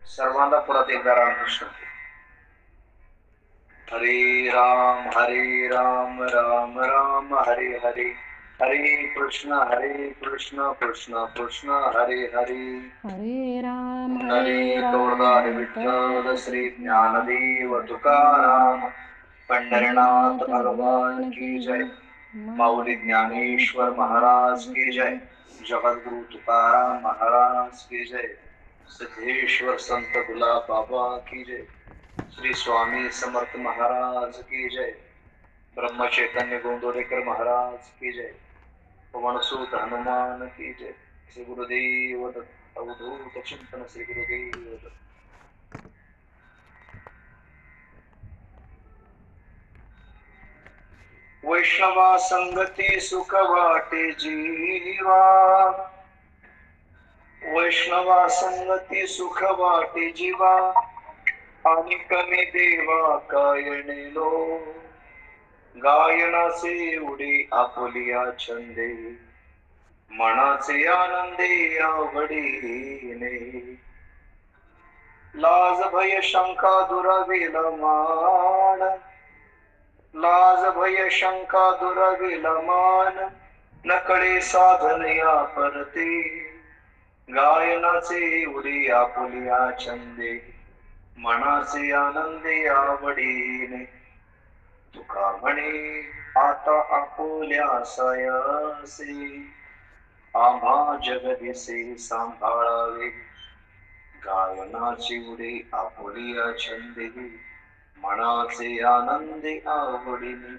सर्वांना परत एकदा रामकृष्ण. हरे राम राम राम हरे हरे, हरे कृष्ण कृष्ण कृष्ण हरे हरे. हरे राम हरे विठ्ठल श्री ज्ञानदेव तुकाराम, पंढरीनाथ भगवान की जय. माऊली ज्ञानेश्वर महाराज की जय. जगद्गुरु तुकाराम महाराज की जय. सिद्धेश्वर संत गुलाब बाबा की जय. श्री स्वामी समर्थ महाराज की जय. ब्रह्म चैतन्य गोंदोलेकर महाराज की जय. पवनसूत हनुमान की जय. श्री गुरुदेव दत्त. अवधूत चिंतन श्री गुरुदेव दत्त. वैष्णवा संगती सुख वाटे जीवा, वैष्णवा संगती सुख वाटे जीवा, आणि कमी देवा कायणेलो. गायनाचे उडे आपुलिया छंदे, मनाचे आनंदे आवडीने. लाज भय शंका दुराविल मान, लाज भय शंका दुराविल मान, नकळे साधन या परते. गायनाचे उडे आपुलिया छंदे, मनाचे आनंदे आवडीने. तुका म्हणे आता आपुल्या सायासे, आम्हा जगदिसे सांभाळावे. गायनाचे उडे आपुलिया छंदे, मनाचे आनंदे आवडीने.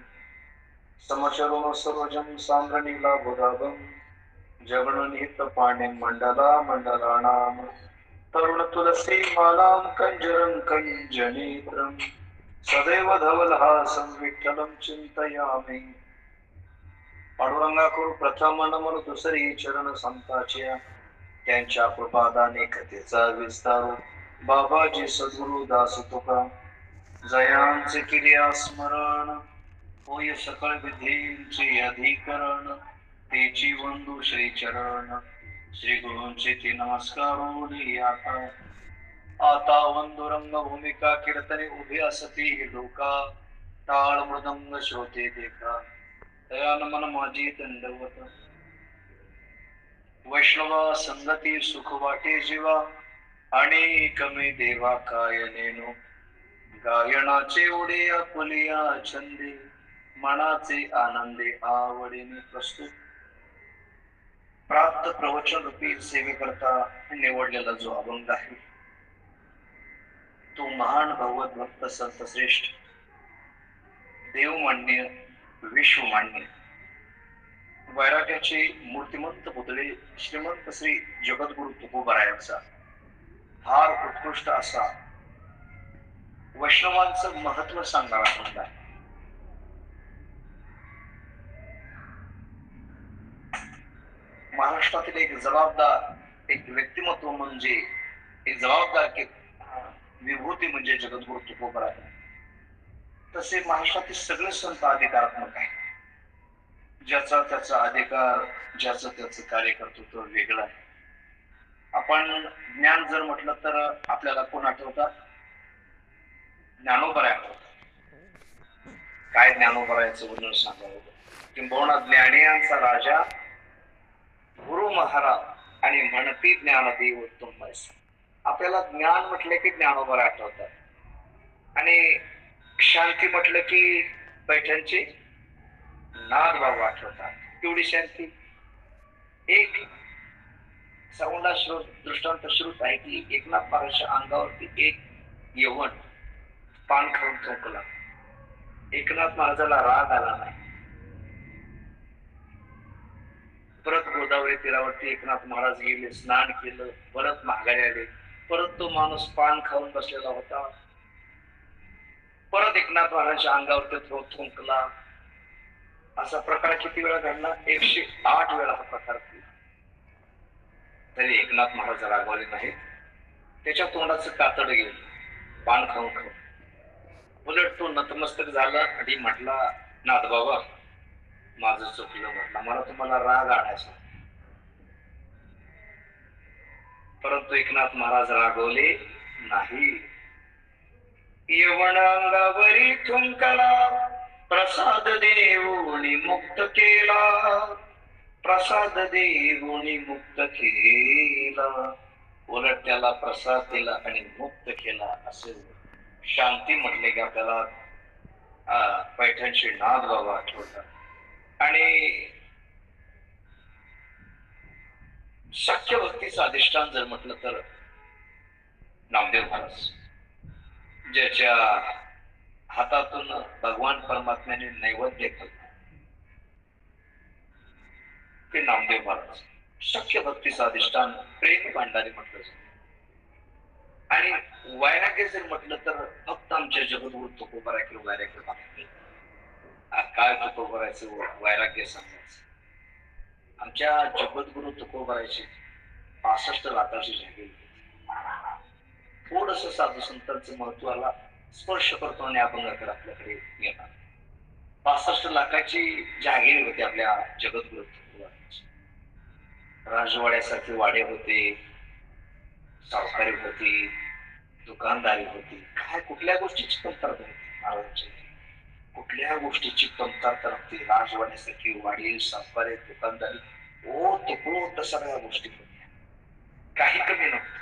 समचरुण सरोजम सांगणीला बुधागम, जगणनिहित पाणी मंडला मंडलानाम. तरुण तुलसी मालाम कंजरं कंजनेत्रं, सदैव धवलहासं विठ्ठलं चिंतयामि. पांडुरंगाकडून प्रथम नमन दुसरी चरण संताच्या, त्यांच्या कृपादाने कथेचा विस्तार. बाबाजी सद्गुरु दास तुका, जयांचे क्रिया स्मरण. होय सकळ विधींचे अधिकरण, तेची वंदू श्री चरण. श्री गुरूंचे ते नमस्कारोनी आता, आता वंदू रंग भूमिका कीर्तने उभे असती हे लोका. टाळ मृदंग श्रोते देखा, दयान मन माझी दंडवत. वैष्णवा संगती सुख वाटे जीवा, आणि कमी देवा कायनेनो. गायनाचे उडे आपुलिया छंदे, मनाचे आनंदे आवडीने. प्रस्तुत प्राप्त प्रवचन रूपी सेवेकरता निवडलेला जो अभंग आहे, तो महान भगवत भक्त संत श्रेष्ठ देवमान्य विश्वमान्य वैराग्याचे मूर्तिमंत पुतळे श्रीमंत श्री जगद्गुरु तुकोबारायांचा फार उत्कृष्ट असा वैष्णवांचं महत्व सांगणारा अभंग आहे. महाराष्ट्रातील एक जबाबदार एक व्यक्तिमत्व म्हणजे, एक जबाबदार विभूती म्हणजे जगद्गुरु तुकोबराय. तसे महाराष्ट्रातील सगळे संत अधिकारात्मक आहे. ज्याचा त्याचा अधिकार, ज्याचं त्याचं कार्य करतो तो वेगळा आहे. आपण ज्ञान जर म्हटलं तर आपल्याला कोण आठवतात? ज्ञानोबराय आठवतात. काय ज्ञानोबरायचं वर्णन सांगावं? किंबहुना ज्ञानियांचा राजा गुरु महाराज आणि म्हणती ज्ञानदेव उत्तम. आपल्याला ज्ञान म्हटलं की ज्ञानोबराय आठवतात, आणि शांती म्हटलं की पैठणचे नाथबाबा आठवतात. तेवढी शांती. एक सर्वांना दृष्टांत श्रुत आहे की एकनाथ महाराजांच्या अंगावरती एक यवन पान खाऊन थोकला. एकनाथ महाराजाला राग आला नाही. परत गोदावरी तीरावरती एकनाथ महाराज गेले, स्नान केलं, परत माघारी आले. परत तो माणूस पान खाऊन बसलेला होता. परत एकनाथ महाराजांच्या अंगावरती थुंकला. असा प्रकार किती वेळा घडला? 108 वेळा हा प्रकार केला. तरी एकनाथ महाराज रागवले नाही. त्याच्या तोंडाचं कातड गेलं पान खाऊन खाऊन. उलट तो नतमस्तक झाला आणि म्हटला, नाथ बाबा माझं चुकलं, म्हटलं मला तुम्हाला राग आणायचा. परंतु एकनाथ महाराज रागवले नाही. यवन अंगावरी थुंकला, प्रसाद देऊनी मुक्त केला, प्रसाद देऊनी मुक्त केला. उलट त्याला प्रसाद दिला आणि मुक्त केला असे शांती म्हटले की आपल्याला पैठणची नाद बाबा आठवतात. आणि शक्य भक्तीचं अधिष्ठान जर म्हटलं तर नामदेव महाराज, ज्याच्या हातातून भगवान परमात्म्याने नैवेद्य केला ते नामदेव महाराज. शक्य भक्तीचं अधिष्ठान प्रेम भांडारी म्हटलं जातं. आणि वैराग्य जर म्हटलं तर फक्त आमच्या जगद्गुरु तुकोबारायकडे वैराग्य मागते. काय तुकोबारायचं वैराग्य सांगायचं. आमच्या जगद्गुरु तुकोबारायची 65 लाखाची जागीर. थोडस साधू संतांचं महत्वाला स्पर्श करतो आणि अभंगाकडे आपल्याकडे येणार. 65 लाखाची जागीर होती आपल्या जगद्गुरु तुकोबारायची. राजवाड्यासारखे वाडे होते, सावकारी होती, दुकानदारी होती. काय कुठल्या गोष्टीची कमतरता होती महाराजांची? कुठल्या गोष्टीची कमतरता नव्हती. राजवाड्यासारखी वाडी, सावकारी, दुकानदारी, ओत सगळ्या गोष्टी होत्या. काही कमी नव्हतं.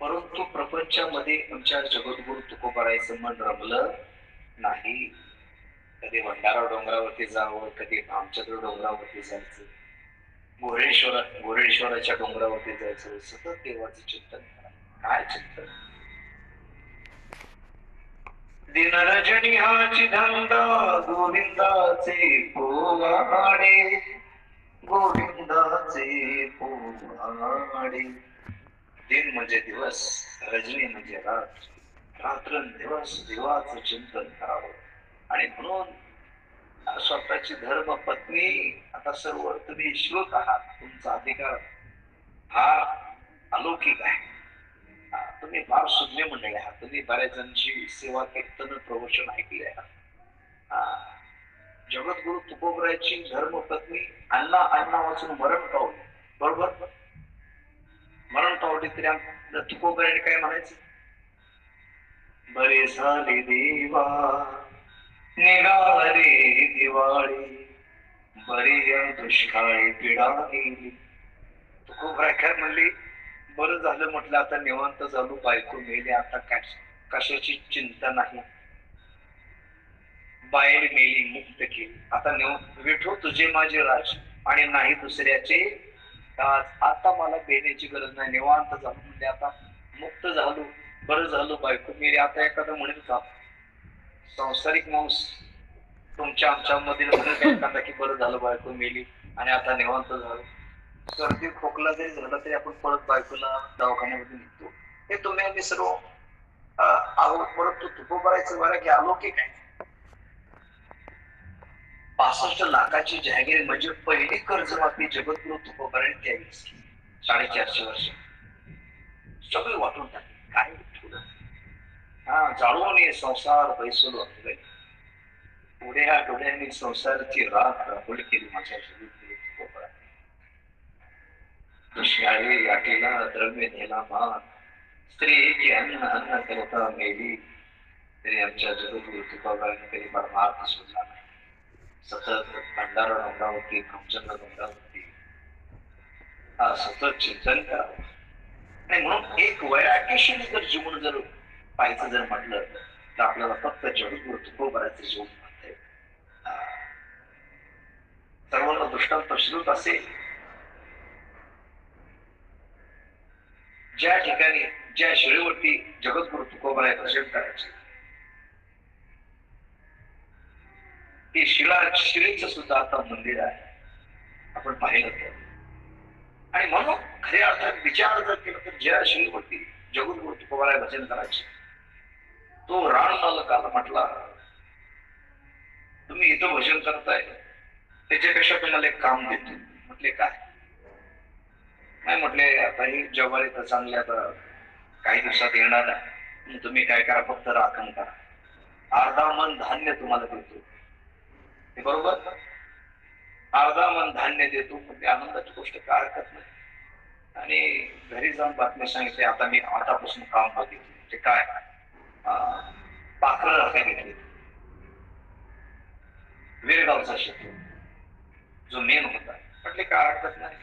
परंतु प्रपंचामध्ये आमच्या जगद्गुरु तुकोबारायचं मन रमलं नाही. कधी भंडारा डोंगरावरती जावं, कधी आमच्याकडे डोंगरावरती जायचं, गोरेश्वराच्या डोंगरावरती जायचं, सतत देवाचं चिंतन करा. काय चिंतन? दिनरजनी हाची धंदा, गोविंदाचे पोवाडे, गोविंदाचे पोवाडे. दिन म्हणजे दिवस, रजनी म्हणजे रात, रात्रंदिवस देवाचं चिंतन करावं. आणि म्हणून स्वतःची धर्म पत्नी, आता सर्व तुम्ही श्रोत आहात, तुमचा अधिकार हा अलौकिक आहे. तुम्ही फार सुज्ञ मंडळी आहात. तुम्ही बऱ्याच जणांची सेवा, कीर्तन, प्रवचन ऐकले आहात. जगद्गुरु तुकोबारायची धर्मपत्नी अण्णा अण्णा वाचून मरण पावली. बरोबर? मरण पावली तरी तुकोबारायने काय म्हणायचं? बरे झाले देवा निघाले दिवाळी, बरी या दुष्काळी पिढा गेली. तुकोबाराय काय म्हणली? बरं झालं म्हटलं, आता निवांत झालो, बायको मेली, आता काय कशाची चिंता नाही. बाहेर मेली, मुक्त केली, आता विठो तुझे माझे राज आणि नाही दुसऱ्याचे राज. आता मला बेण्याची गरज नाही, निवांत झालो म्हणजे आता मुक्त झालो, बरं झालो, बायको मेली. आता एखादं म्हणेल का सांसारिक माणूस तुमच्या आमच्या मधील म्हणेल एखादा की बरं झालं बायको मेली आणि आता निवांत झालो? सर्दी खोकला जरी झाला तरी आपण परत बायकोला दवाखान्यामध्ये निघतो. हे तुम्ही आम्ही सर्व आहोत. परंतु तुकोबारायचं वैराग्य अलौकिक आहे. 65 लाखाची जागीर म्हणजे पहिली कर्जमाफी जगद्गुरु तुकोबारायने त्यावेळेस केली. 450 वर्ष सगळे वाटून टाकले. काय जाळून ये संसार बैसलो आपले, उड्या डोळ्यांनी संसाराची राख राहुल केली माझ्या जगद्गुरु तुकोबाराय. दुष्काळी आटीला द्रव्य नेला मान, स्त्री की अन्न अन्न करता मेली, तरी आमच्या जगद्गुरु तुकोबारायने कधी परमार्थ सोडला नाही. सतत भंडारा डोंगरावरती, खामचंद्र डोंगरावरती सतत चिंतन करावं. आणि म्हणून एक वैराग्यशील जर जीवन जर पाहायचं जर म्हटलं तर आपल्याला फक्त जगद्गुरु तुकोबारायचं जीवन म्हणता येईल. सर्वांना दृष्टांत श्रुत असेल. ज्या ठिकाणी ज्या शिळेवरती जगद्गुरु तुकोबाराय भजन करायचे, ते शिळेचं सुद्धा आता मंदिर आहे, आपण पाहिलं तर. आणि म्हणून खऱ्या अर्थात विचार जर केला तर ज्या शिळेवरती जगद्गुरु तुकोबाराय भजन करायचे, तो राण मालकाला म्हटला, तुम्ही इथं भजन करताय, त्याच्यापेक्षा तुम्हाला एक काम देतो. म्हटले काय? नाही म्हटले, आता ही जवारी तर चांगली आता काही दिवसात येणार आहे, तुम्ही काय करा, फक्त राखण करा, अर्धा मन धान्य तुम्हाला देतो. हे बरोबर? अर्धा मन धान्य देतो म्हणजे आनंदाची गोष्ट, काय हरकत नाही. आणि घरी जाऊन बातमी सांगितली, आता मी आतापासून काम बघितले. ते काय पाखरं राखायला घेतली. वेरगावचा शेतू जो मेन होता. म्हटले काय हरकत नाही,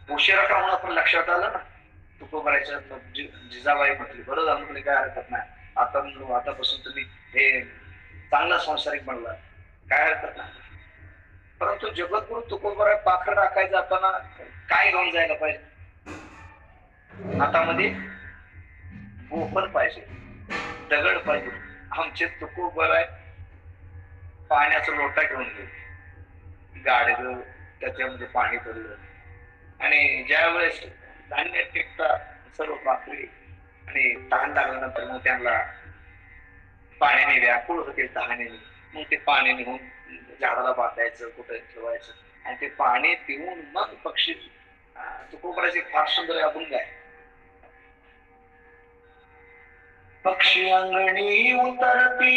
उशिरा का म्हणून पण लक्षात आलं ना तुकोबरायच्या. जिजाबाई म्हटली बरं झालं, म्हटले काय हरकत नाही, आतापासून तुम्ही हे चांगला संसारिक बनला, काय हरकत नाही. परंतु जगद्गुरु तुकोबराय पाखर राखायला जाताना काय घेऊन जायला पाहिजे? हातामध्ये गोफर पाहिजे, दगड पाहिजे. आमचे तुकोबराय पाण्याचा लोटा घेऊन गेले, गाडग त्याच्यामध्ये पाणी भरलं. आणि ज्या वेळेस धान्य टिकतात सर्व पाखरी आणि तहान लागल्यानंतर मग त्यांना पाण्याने व्याकुळ होते तहानेने. मग ते पाणी निघून झाडाला बांधायचं, कुठे ठेवायचं आणि ते पाणी पिऊन मग पक्षी. तुकोबरायचे फार सुंदर अभंग आहे. पक्षी अंगणी उतरती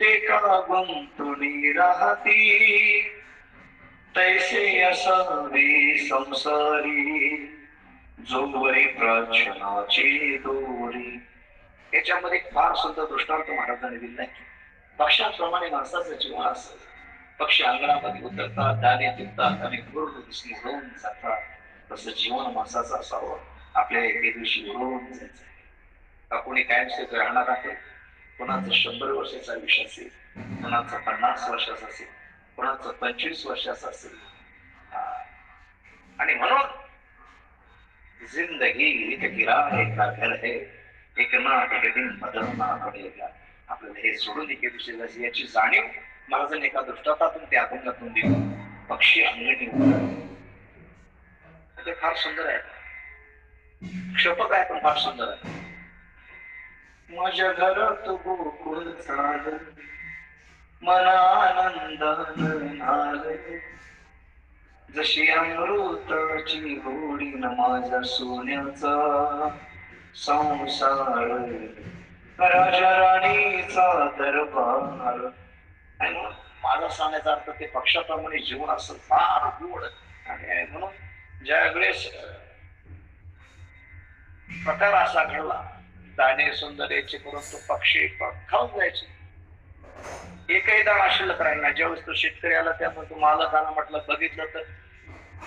ते का गुंतुनी राहती, तैसे असावे संसारी जोवरी प्रार्थनाची दोरी. याच्यामध्ये फार सुंदर दृष्टांत महाराजांनी दिला आहे. पक्ष्याप्रमाणे माणसाचं जीवन असतं. पक्षी अंगणामध्ये उतरतात, दाणे टिकतात आणि पूर्ण दिसणे उडवून जातात. तसं जीवन माणसाचं असावं. आपल्या एके दिवशी उडवून जायचं. कोणी कायमस्वरूपी राहणार आहे. कोणाचं 100 वर्षाचं आयुष्य असेल, कोणाचं 50 वर्षाचं असेल, कोणाचं 25 वर्षाचं असेल. आणि म्हणून जिंदगी एक किराए का घर है, एक ना एक दिन बदलना पडेगा. आपल्याला हे सोडून एके दिवशी जायचं याची जाणीव महाराजांनी एका दृष्टांतातून त्या अभंगातून दिली. पक्षी अंगणी ते फार सुंदर आहे. क्षपक आहे पण फार सुंदर आहे. माझ्या घरात गोकुळ झालं, मना आनंदानं झालं, जशी अमृताची गोडी न माझ्या सोन्याचा संसार, राजा राणीचा दरबार. आणि म्हणून माझा सांगण्याचा अर्थ ते पक्षाप्रमाणे जीवन असं फार गोड. आणि म्हणून ज्या वेळेस प्रकार असा घडला, दाणे सुंदर याचे परंतु पक्षी खाऊन जायचे, एकही दाणा शिल्लक राहिला. ज्यावेळेस तो शेतकरी आला त्यामुळे तो मालक आला, म्हटलं बघितलं तर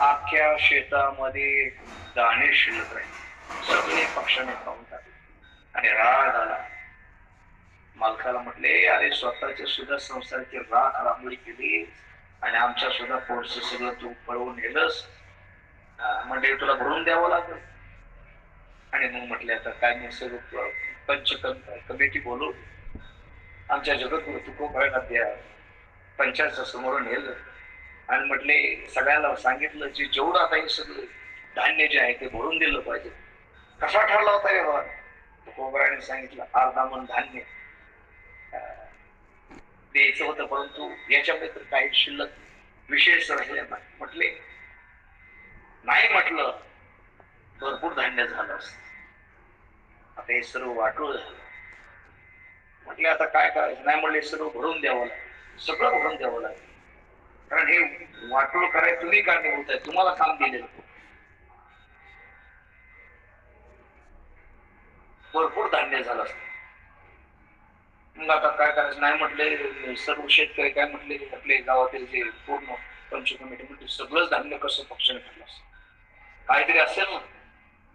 अख्ख्या शेतामध्ये दाणे शिल्लक राहिले, सगळे पक्षाने खाऊन टाकले. आणि राग आला. मालकाला म्हटले, अरे स्वतःच्या सुद्धा संसाराची राख रांगोळी केली आणि आमच्या सुद्धा पोटचं सगळं तू पळवून नेलंस, म्हणजे तुला भरून द्यावं लागेल. आणि मग म्हटले आता काय मी सगळं कमिटी बोलून आमच्या जगद्गुरु तुकोबरायला त्या पंचायतच्या समोर नेलं आणि म्हटले सगळ्याला सांगितलं की जेवढं आता हे सगळं धान्य जे आहे ते भरून दिलं पाहिजे. कसा ठरला होता व्यवहार? तुकोबरायने सांगितलं अर्धा मन धान्य द्यायचं होतं, परंतु याच्यामध्ये तर काही शिल्लक विशेष राहिले नाही. म्हटले नाही, म्हटलं भरपूर धान्य झालं असत, आता हे सर्व वाटोळ झालं. म्हटले आता काय करायचं? नाही म्हणले सर्व भरून द्यावं लागेल, सगळं भरून द्यावं लागेल, कारण हे वाटोळ करायला तुम्ही कारणीभूत होत आहे, तुम्हाला काम दिलेलं. भरपूर धान्य झालं असत. मग आता काय करायचं? नाही म्हटले सर्व शेतकरी काय म्हटले, आपले गावातील जे पूर्ण पंच कमिटी म्हटले सगळंच धान्य कसं पक्षाने खाल्लं असं काहीतरी असेल ना.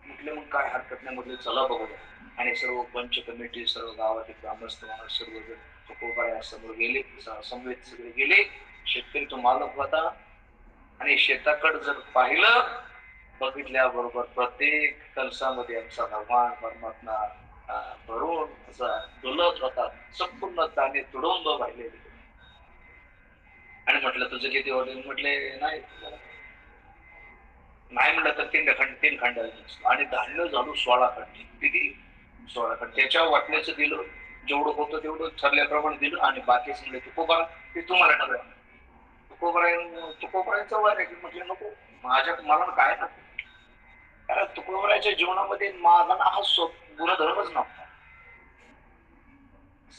म्हटले मग काय हरकत नाही, म्हटले चला बघूया. आणि सर्व पंच कमिटी, सर्व गावातील ग्रामस्थ माणूस सर्व तुकोबराया समोर गेले, समवेत सगळे गेले. शेतकरी तो मालक होता आणि शेताकडे जर पाहिलं, बघितल्याबरोबर प्रत्येक कलसामध्ये आमचा भगवान परमात्मा भरून असा डुलत होता, संपूर्ण दाणे तुडुंब वाहिलेले. आणि म्हटलं तुझं किती होते? म्हटले नाही म्हटलं तर 3 खंड आणि धान्य झालो 16 खंड. किती? 16 खंड. त्याच्या वाटण्याचं दिलं, जेवढं होतं तेवढं ठरल्याप्रमाणे दिलं आणि बाकीच म्हणजे तुकोबराय ते तुम्हाला ठरवा. तुकोबरायचं वार आहे की म्हटलं नको, मला काय ना, कारण तुकोबरायच्या जीवनामध्ये माझा ना हा गुणधर्मच नव्हता.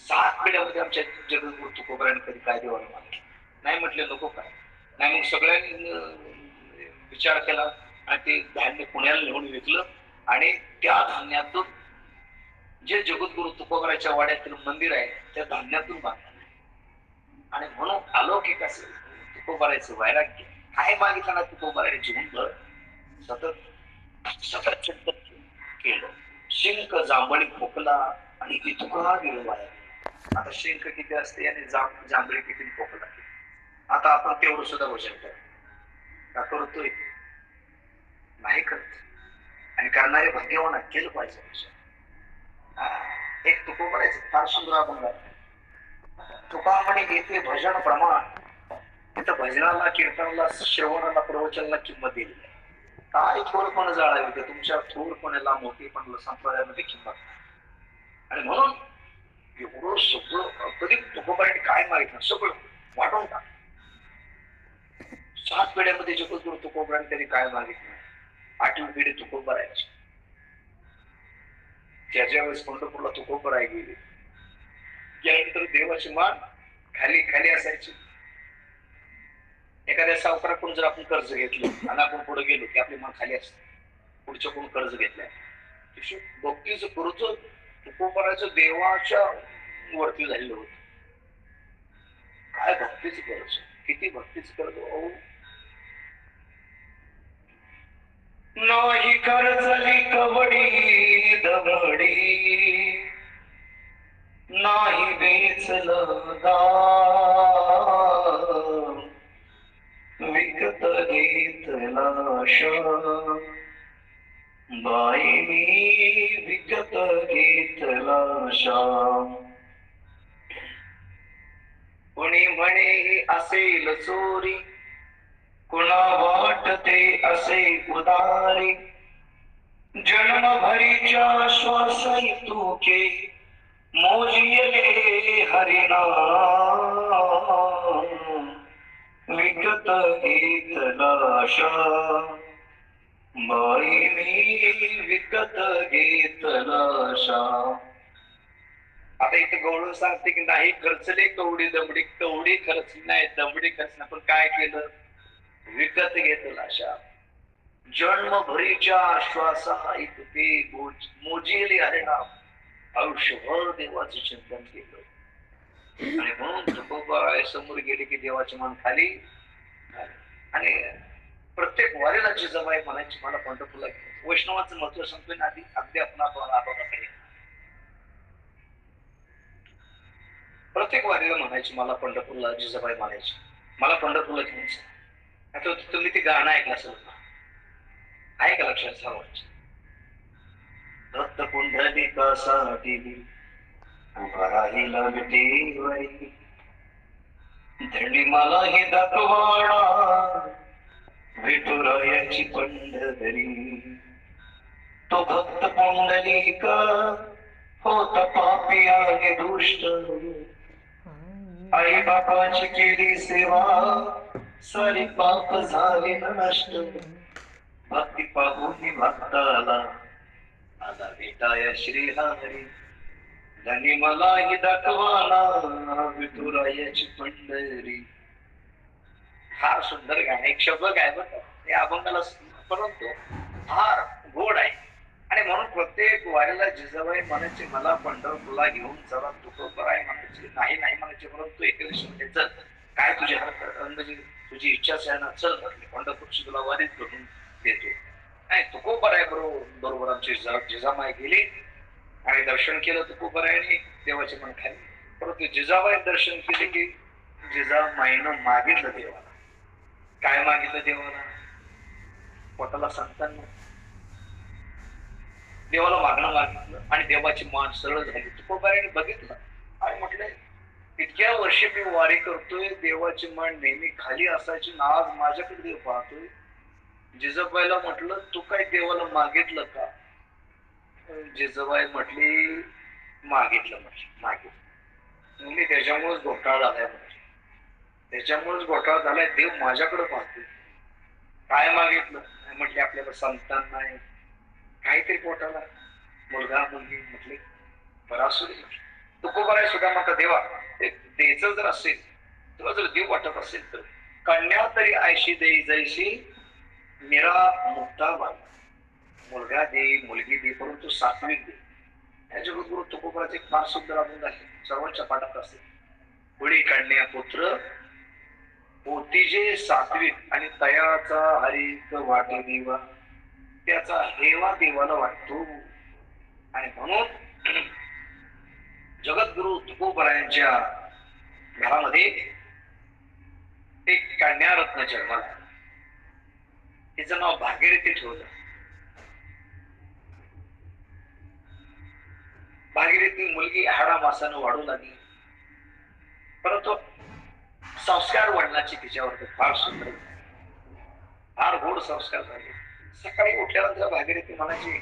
7 पिढ्यामध्ये आमच्या जगद्गुरु तुकोबरायाने कधी काय देवाला मागितलं नाही. म्हटले नको काय नाही. मग सगळ्यांनी विचार केला आणि ते धान्य पुण्याला नेऊन विकलं आणि त्या धान्यातून जे जगद्गुरु तुकोबराच्या वाड्यातील मंदिर आहे त्या धान्यातून बांधलं आणि म्हणून अलौकिक असेल तुकोबरायचं वैराग्य. काय मागितलं ना तुकोबराने जीवनभर सतत सतत चिंतन केलं. शिंक जांभळी खोकला आणि इतका गेलो बाहेर. आता शिंक किती असते आणि जांभळी किती खोकला. आता आपण तेवढं सुद्धा भजन करतो का? करतोय नाही करत. आणि करणारे भाग्यवान केलं पाहिजे. एक तुकोबरायचं फार सुंदर अभंग आहे. तुका म्हणे येथे भजन प्रमाण, तिथं भजनाला कीर्तनाला श्रवणाला प्रवचनाला किंमत दिली. काय थोरपण जाळावी ते तुमच्या थोरपणाला मोठेपणाला संप्रदायामध्ये किंमत. आणि म्हणून एवढं सगळं कधी तुकोबराने काय मागितलं सगळं वाटून टाक. 7 पिढ्यामध्ये जगद्गुरु तुकोबराने कधी काय मागितलं. 8वी पिढी तुकोबरायची. ज्याच्या वेळेस पंढरपूरला तुकोबराय गेले त्यानंतर देवाची मान खाली खाली असायची. एखाद्या सावकाराकडून जर आपण कर्ज घेतलं आणि आपण पुढे गेलो की आपली मान खाली असते. पुढच्या कोण कर्ज घेतलंय भक्तीचं कर्ज तुकोबरायचं देवाच्या वरती झालेलं होतं. काय भक्तीचं कर्ज, किती भक्तीचं कर्ज. नाही कर्जली कवडी दमडी, नाही वेचलं दाम, विकत घेतला श्याम, बाई मी विकत घेतला श्याम. कोणी म्हणे असेल चोरी, कुणा वाटते असे उदारी, जन्मभरीच्या श्वासही तुके मोजियले हरिनाम, विकत घेतला श्याम, बाई मी विकत घेतला श्याम. आता इथे गवळून सांगते की नाही खर्चले कवडी दमडी, कवडी खर्चली नाही दमडी खर्च नाही, पण काय केलं विकत घेतला श्याम. जन्मभरीच्या श्वासा इतके मोजिले हरिनाम, आयुष्यभर देवाचं चिंतन केलं. आणि म्हणून तुकोबराय समोर गेले की देवाची मान खाली. आणि प्रत्येक वारीला जिजाबाई म्हणायची मला पंढरपूरला घेऊन. वैष्णवाचं महत्व सांगतोय ना आधी अगदी आपण प्रत्येक वारीला म्हणायची मला पंढरपूरला. जिजाबाई म्हणायची मला पंढरपूरला घेऊन जा. आता तुम्ही ते गाणं ऐकलं असेल ना, आहे का लक्षात सर्वांच्या. दत्त पुंडलिकासाठी उभा राहिला विटेवरी, धंडी मला हे दाखवाडा विठुरायाची पंढरी. तो भक्त पुंडलिका होता पापी आणि दुष्ट, आई बापाची केली सेवा सारी पाप झाली नष्ट. भक्ती पाहून भक्ताला आला भेटाया श्रीहरी, धनी मलाही दाखवाला विठुरायाची पंढरी. फार सुंदर गाणं, एक शब्द काय बरं या अभंगाला, परंतु फार गोड आहे. आणि म्हणून प्रत्येक वारीला जिजाबाई म्हणायचे मला पंढरपूरला घेऊन चला. तुकोबराय म्हणायचे नाही नाही म्हणायचे, परंतु एकादशी म्हणजे चल काय तुझ्या म्हणजे तुझी इच्छाच आहे ना, चल म्हटले पंढरपूरची तुला वारीत करून देतो. नाही तुकोबराय बरोबर आमची जिजाबाई गेली आणि दर्शन केलं तुकोबरायने देवाचे मन खाली. परंतु जिजाबाई दर्शन केले की जिजाबाईनं मागितलं देवाला. काय मागितलं देवाला? पोटाला संतान देवाला मागणं मागितलं आणि देवाची मान सरळ झाली. तुकोबरायने बघितलं आणि म्हटलंय इतक्या वर्षी मी वारी करतोय, देवाची मान नेहमी खाली असायची ना, आज माझ्याकडे देव पाहतोय. जिजाबाईला म्हटलं तू काय देवाला मागितलं का? जिजाबाई म्हटली मागितलं. म्हटली त्याच्यामुळेच घोटाळा झालाय. त्याच्यामुळेच घोटाळा झालाय. देव माझ्याकडे पाहतोय. काय मागितलं? म्हटले आपल्याला संतान नाही, काहीतरी पोटाला मुलगा मुलगी. म्हटले बरं असू दे. तुकोबराय सुद्धा म्हणता देवा द्यायचं जर असेल, तुला जर देव वाटत असेल तर कन्या तरी आयशी देई जैशी निरा मुक्ता बाई, मुलगा दे मुलगी दे परंतु सात्विक दे. या जगद्गुरु तुकोबराचे फार सुंदर अभंग आहे, सर्वांच्या पाठात असते. पुढे काढण्या पुत्र पोतीजे सात्विक आणि तयाचा हरिक वाटे देवा, त्याचा हेवा देवाला वाटतो. आणि म्हणून जगद्गुरु तुकोबरायांच्या घरामध्ये एक कन्यारत्न जन्माला, तिचं नाव भागीरथी ठेवलं. भागीरथी मुलगी हाडा मासानं वाढू लागली, परंतु संस्कार वडिलांची तिच्यावरती फार सुंदर, फार गोड संस्कार झाले. सकाळी उठल्यानंतर भागीरथी म्हणायची,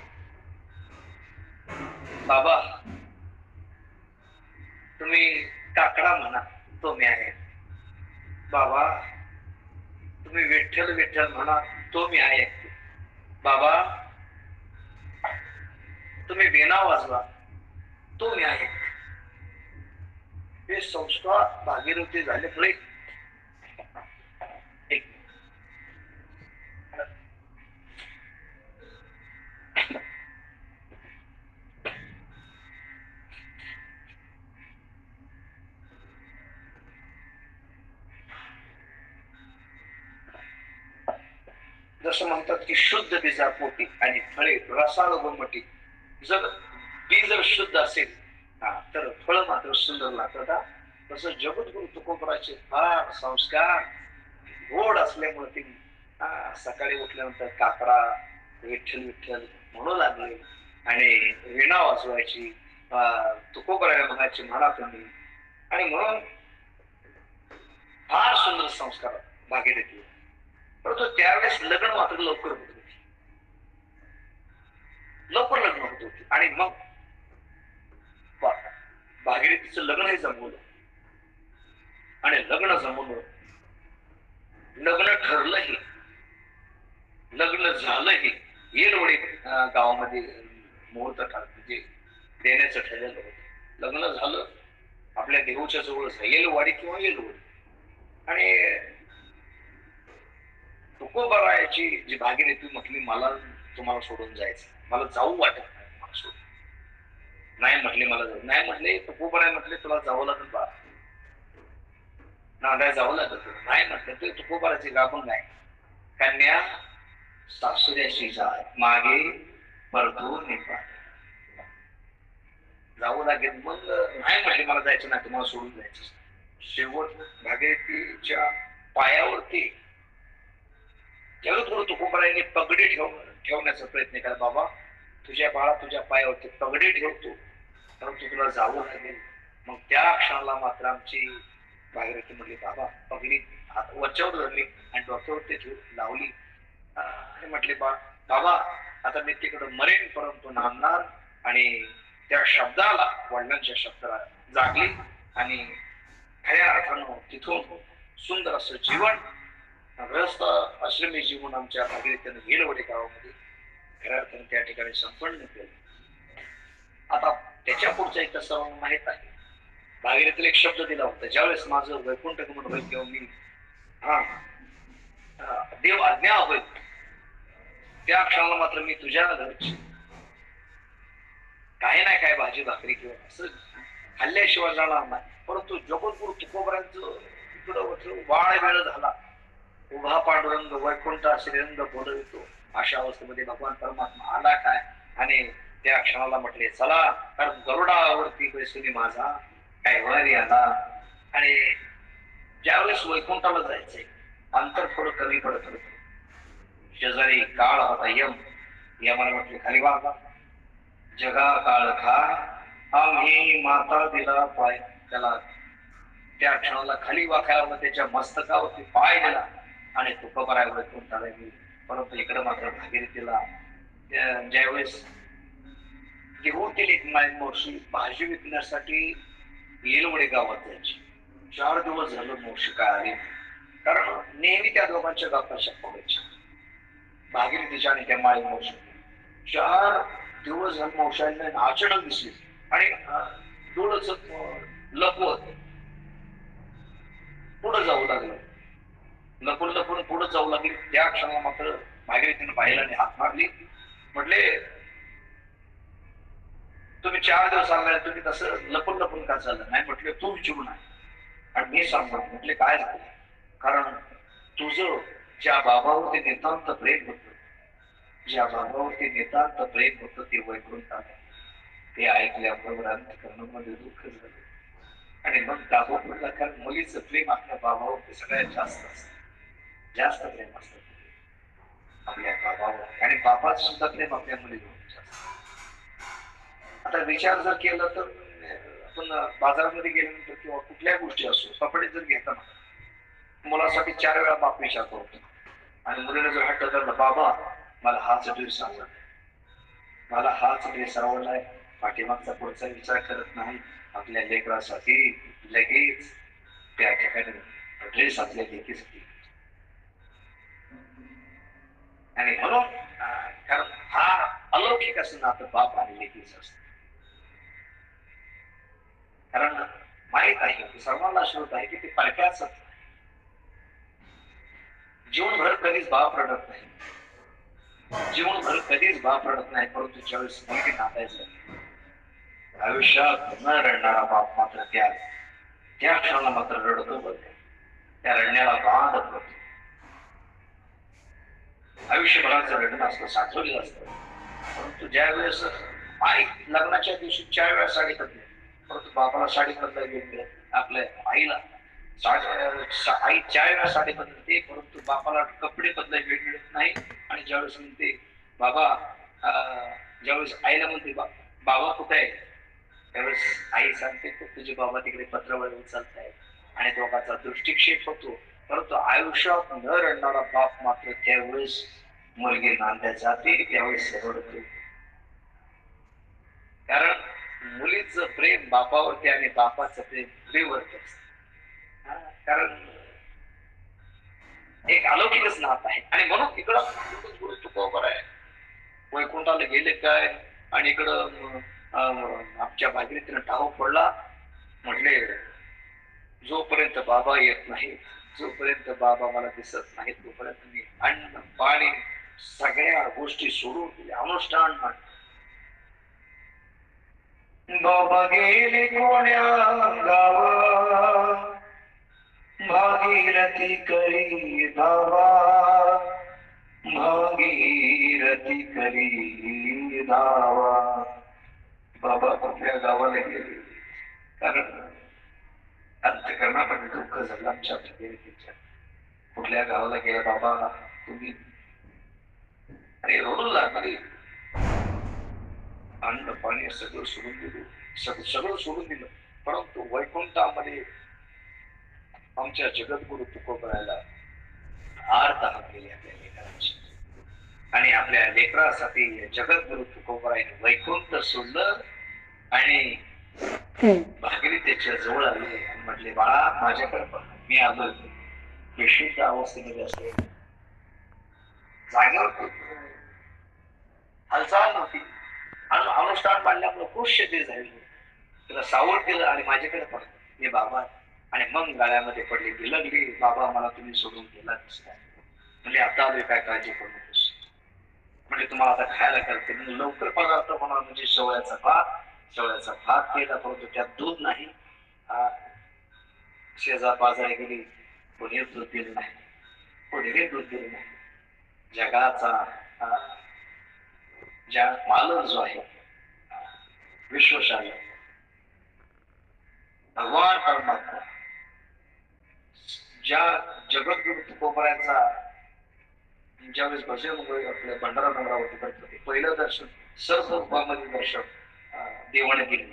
बाबा तुम्ही काकडा म्हणा तो मी आहे, बाबा तुम्ही विठ्ठल विठ्ठल म्हणा तो मी आहे, बाबा तुम्ही वीणा वाजवा तो मी आहे. हे संस्कार भागीरथी झाल्यामुळे जसं म्हणतात की शुद्ध बीजा पोटी आणि फळे रसाळ गोमटी. जर बीज जर शुद्ध असेल तर फळ मात्र सुंदर लागतात. तसं जगद्गुरु तुकोबराचे फार संस्कार गोड असल्यामुळे ते सकाळी उठल्यानंतर काकडा विठ्ठल विठ्ठल म्हणू लागले आणि वीणा वाजवायची, तुकोबराया म्हणायची म्हणा तुम्ही. आणि म्हणून फार सुंदर संस्कार भागीरथी. परंतु त्यावेळेस लग्न मात्र लवकर होत होती, लवकर लग्न होत होती. आणि मग भागीरथीचं लग्न हे जमवलं आणि लग्न जमवलं, लग्न ठरलंही, लग्न झालंही. येलवडे गावामध्ये मुहूर्त म्हणजे देण्याचं ठरलेलं होतं. लग्न झालं आपल्या देहूच्या जवळच येलवाडी किंवा येलवडी. आणि तुकोबरायाची जी भागीरथी म्हटली, मला तुम्हाला सोडून जायचं, मला जाऊ वाटत नाही, मला सोडून नाही म्हटले, मला जाऊ नाही म्हटले. तुकोबराय म्हटले तुला जावं लागेल बा, नांदाय जावं लागत नाही म्हटलं. ते तुकोबराची गाभण आहे, कन्या सासुऱ्याशी जाय मागे परतून निघा, जावं लागेल. मग नाही म्हटले मला जायचं नाही, तुम्हाला सोडून जायचं. शेवट भागीरथीच्या पायावरती जगद्गुरु तुकोबरायांनी पगडी ठेवण्याचा प्रयत्न केला. बाबा तुझ्या बाळा तुझ्या पायावरती पगडी ठेवतो, परंतु तुला जावं लागेल. मग त्या क्षणाला मात्र आमची भागीरथी म्हणली, बाबा पगडी वरच्यावर धरली आणि डोक्यावरती लावली आणि म्हटले, बाबा आता मी तिकडं मरेन परंतु नांदणार. आणि त्या शब्दाला, वडिलांच्या शब्दाला जागली आणि खऱ्या अर्थानं तिथून सुंदर असं जीवन, ग्रस्त आश्रमी जीवन आमच्या भागीरथीनं येलवडे गावामध्ये खऱ्या अर्थानं त्या ठिकाणी संपन्न केलं. आता त्याच्या पुढचा एक सर्वांना माहित आहे, भागीरथीला एक शब्द दिला होता, ज्यावेळेस माझं वैकुंठ गमन होईल किंवा मी देव आज्ञा होईल त्या क्षणाला मात्र मी तुझ्या घरची काही नाही काय भाजी भाकरी किंवा असं खाल्ल्याशिवाय जाणार नाही. परंतु जगद्गुरु तुकोबरायांचं इकडं वाळ वेळ झाला, उभा पांडुरंग वैकुंठ श्रीरंग बोलवितो, अशा अवस्थेमध्ये भगवान परमात्मा आला काय आणि त्या क्षणाला म्हटले चला, कारण गरुडावरती बैसून माझा काय वर आला. आणि ज्यावेळेस वैकुंठाला जायचंय, अंतर थोडं कमी पडत होतं. शेजारी काळ होता यम, यमाला म्हटले खाली वागा, जगा काळ खा आम्ही माता दिला पाय. त्याला त्या क्षणाला खाली वाकायला त्याच्या मस्तकावरती पाय दिला आणि तुकोबराया वैकुंठाला गेली. परंतु इकडे मात्र भागीरथीला ज्यावेळेस देहूतील एक मावशी भाजी विकण्यासाठी येलवडे गावात जायची. 4 दिवस झालं मावशी काय आली, कारण नेहमी त्या दोघांच्या गप्पा व्हायच्या, भागीरथीच्या आणि त्या माळी मावशी. 4 दिवस झालं मावशांना अचानक दिसली आणि डोळच लपवत पुढे जाऊ लागलं, लपून लपून पुढे जाऊ लागली. त्या क्षणाला मात्र भागीरथीनं पाहिलं आणि हात मारली. म्हटले तुम्ही 4 दिवस आला, तुम्ही तसं लपून लपून का चाललं? नाही म्हटले तू विचारून आहे आणि मी सांगतो. म्हटले काय झालं? कारण तुझं ज्या बाबावरती नितांत प्रेम होत, ज्या बाबावरती नितांत प्रेम होतं ते वैकुंठात आहे. ते ऐकल्याबरोबर अंतःकरणामध्ये दुःख झालं. आणि मग दाबोबरला, कारण मुलीचं प्रेम आपल्या बाबावरती सगळ्यात जास्त असतं, जास्त प्रेम असतं आपल्या बाबावर. आणि बाबाचं सुद्धा प्रेम आपल्या मुलीवर जास्त. आता विचार जर केला तर आपण बाजारामध्ये गेल्यानंतर किंवा कुठल्या गोष्टी असो, कपडे जर घेताना मुलासाठी 4 वेळा बाप विचार करतो. आणि मुलीने जर हट्ट धरला, बाबा मला हाच ड्रेस आवडला, मला हाच ड्रेस आवडलाय, पाठीमागचा पुढचा विचार करत नाही. आपल्या लेकरासाठी लगेच त्या ठिकाणी ड्रेस आपल्या लेकीसाठी. आणि म्हणून कारण हा अलौकिक असं नातं बाप आणि लेकीच असत. कारण माहित आहे, सर्वांना श्रोत आहे की ते पारख्याच जीवनभर कधीच बाप रडत नाही, जीवनभर कधीच बाप रडत नाही. परंतु ज्यावेळेस मुलगी नांदायचं, आयुष्यात न रडणारा बाप मात्र त्या क्षणाला मात्र रडतो बघ, त्या रडण्याला बांध पडतो. आयुष्यभराचं रडणं असतं, साठवलेलं असतं. परंतु ज्या वेळेस आई लग्नाच्या दिवशी 4 वेळा साडी बदलली, परंतु बापाला साडी बदलायला वेळ मिळत, आपल्या आईला आई 4 वेळा साडी बदलते, परंतु बापाला कपडे बदलायला वेळ मिळत नाही. आणि ज्यावेळेस म्हणते बाबा, ज्यावेळेस आईला म्हणते बाबा कुठे आहे, त्यावेळेस आई सांगते तुझे बाबा तिकडे पत्रावळी उचलताय. आणि दोघांचा दृष्टिक्षेप होतो. परंतु आयुष्यात न रडणारा बाप मात्र त्यावेळेस मुलगी नांद्या जाते, त्यावेळेस रडतो. कारण मुलीचं प्रेम बापावरती आणि बापाचं प्रेम मुलीवरती असतं. कारण एक अलौकिकच नात आहे. आणि म्हणून इकडं गुरु तुकोबर आहे, वैकुंठाला गेले काय, आणि इकडं आमच्या भागीरथीनं टाहो फोडला. म्हटले जोपर्यंत बाबा येत नाही, जोपर्यंत बाबा मला दिसत नाही, तोपर्यंत मी अन्न पाणी सगळ्या गोष्टी सोडून दिल्या, अनुष्ठान मान. बाबा गेले कोण्या गावा, भागीरथी करी धावा, भागीरथी करी धावा. बाबा कुठल्या गावाला गेले, कारण अंतःकरणामध्ये दुःख झालं आमच्या भागीरथीच्या. कुठल्या गावाला गेला बाबा तुम्ही, आणि रडू लागले. अन्न पाणी सगळं सोडून दिलं, सगळं सोडून दिलं. परंतु वैकुंठामध्ये आमच्या जगद्गुरु तुकोबरायला आर्त हाकलेली आपल्या लेकरांची. आणि आपल्या लेकरासाठी जगद्गुरु तुकोबरायने वैकुंठ सोडलं आणि भागीरथीच्या जवळ आले आणि म्हटले बाळा माझ्याकडे पण मी आलो, विशुद्ध अवस्थेमध्ये असतो, जागेवर हालचाल नव्हती. अनुष्ठान बांधल्यामुळे खुश ते झाले, त्याला सावळ केलं आणि माझ्याकडे पण मी बाबा. आणि मग गाळ्यामध्ये पडले, बिलगली, बाबा मला तुम्ही सोडून गेला दिसला. म्हणजे आता आलोय, काय काळजी करू नकोस. म्हणजे तुम्हाला आता खायला करते, म्हणजे लवकर पदार्थ होणार म्हणजे शेवळ्याचा भात केला, परंतु त्यात दूध नाही. शेजार बाजारी गेली, कोणी दूध दिलं नाही, कोणी दूध दिलं नाही. जगाचा ज्या मालक जो आहे, विश्वशाही भगवान परमात्मा, ज्या जगद्गुरु तुकोबरायचा ज्यावेळेस भजन आपल्या भंडारा डोंगरावरती करत होते, पहिलं दर्शन सर्व रूपामध्ये दर्शन देवाने दिले.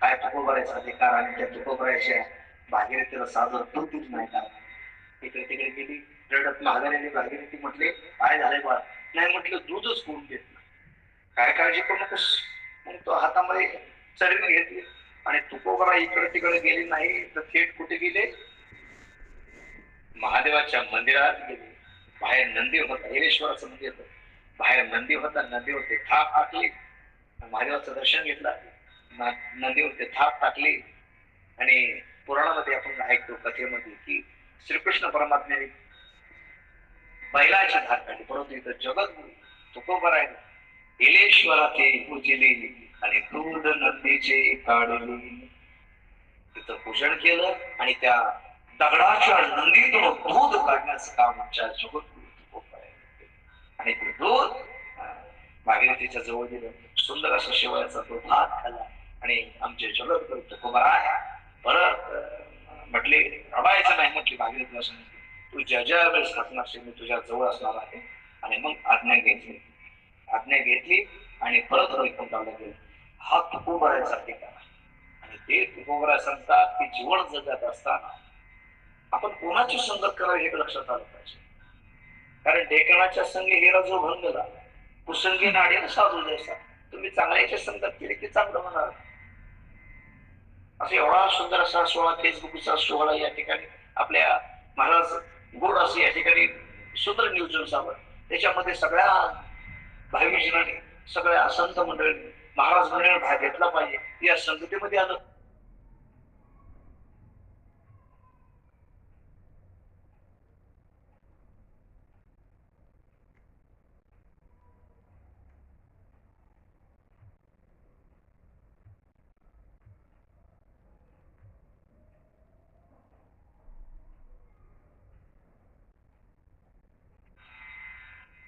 काय तुकोबरायचा अधिकार, आणि त्या तुकोबरायच्या भागीरथीला सादर दूध दिलं नाही का. इकडे तिकडे गेली, रडत महागाने भागीरथी म्हटले काय झालंय बा. नाही म्हटलं दूधच कोण देत नाही, काय काळजी करू नकोस. मग तो हातामध्ये चढवी घेतली आणि तुकोबरा इकडे तिकडे गेली नाही, तर थेट कुठे गेले, महादेवाच्या मंदिरात गेले. बाहेर नंदी होता, हिरेश्वराचं मंदिर होतं, बाहेर नंदी होता, नंदीवरती थाप टाकली, महादेवाचं दर्शन घेतलं, नंदीवरती थाप टाकली. आणि पुराणामध्ये आपण ऐकतो कथेमध्ये की श्रीकृष्ण परमात्म्याने बैलाची धार काढली. परंतु इथं जगत तुकोबर आहे. इलेश्वरा ते पूजिले आणि दूध नंदीचे काढले. तिथं पूजन केलं आणि त्या दगडाच्या नंदीतून दूध काढण्याचं काम आमच्या जगद्गुरु तुकोबर आहे. आणि ते दूध भागीरथीच्या जवळ दिलं. सुंदर असा शेवयाचा तो भात खाल्ला आणि आमचे जगद्गुरु तुकोबराय परत म्हटले रडायचं नाही. म्हटले भागीरथीला सांगितले तू ज्या ज्या वेळेस असणार मी तुझ्या जवळ असणार आहे. आणि मग आज्ञा घेतली आणि परत वैकुंठाला गेले. हा तुकोबराचा ठिकाण आहे. आणि ते तुकोबरा सांगतात की जीवन जगत असताना आपण कोणाची संगत करावी हे लक्षात आलं पाहिजे. कारण ढेकणाच्या संगी हिरा जो भंगला कुसंगी नाडे साधू जैसा. तुम्ही चांगल्याच्या संगत केली की चांगलं होणार. असं एवढा सुंदर असा सोहळा फेसबुकचा सोहळा या ठिकाणी आपल्या महाराज गोड असं या ठिकाणी सुंदर नियोजन सावं. त्याच्यामध्ये सगळ्या भाविजनांनी सगळ्या संत मंडळी महाराज मंडळाने भाग घेतला पाहिजे. या संगतीमध्ये आलं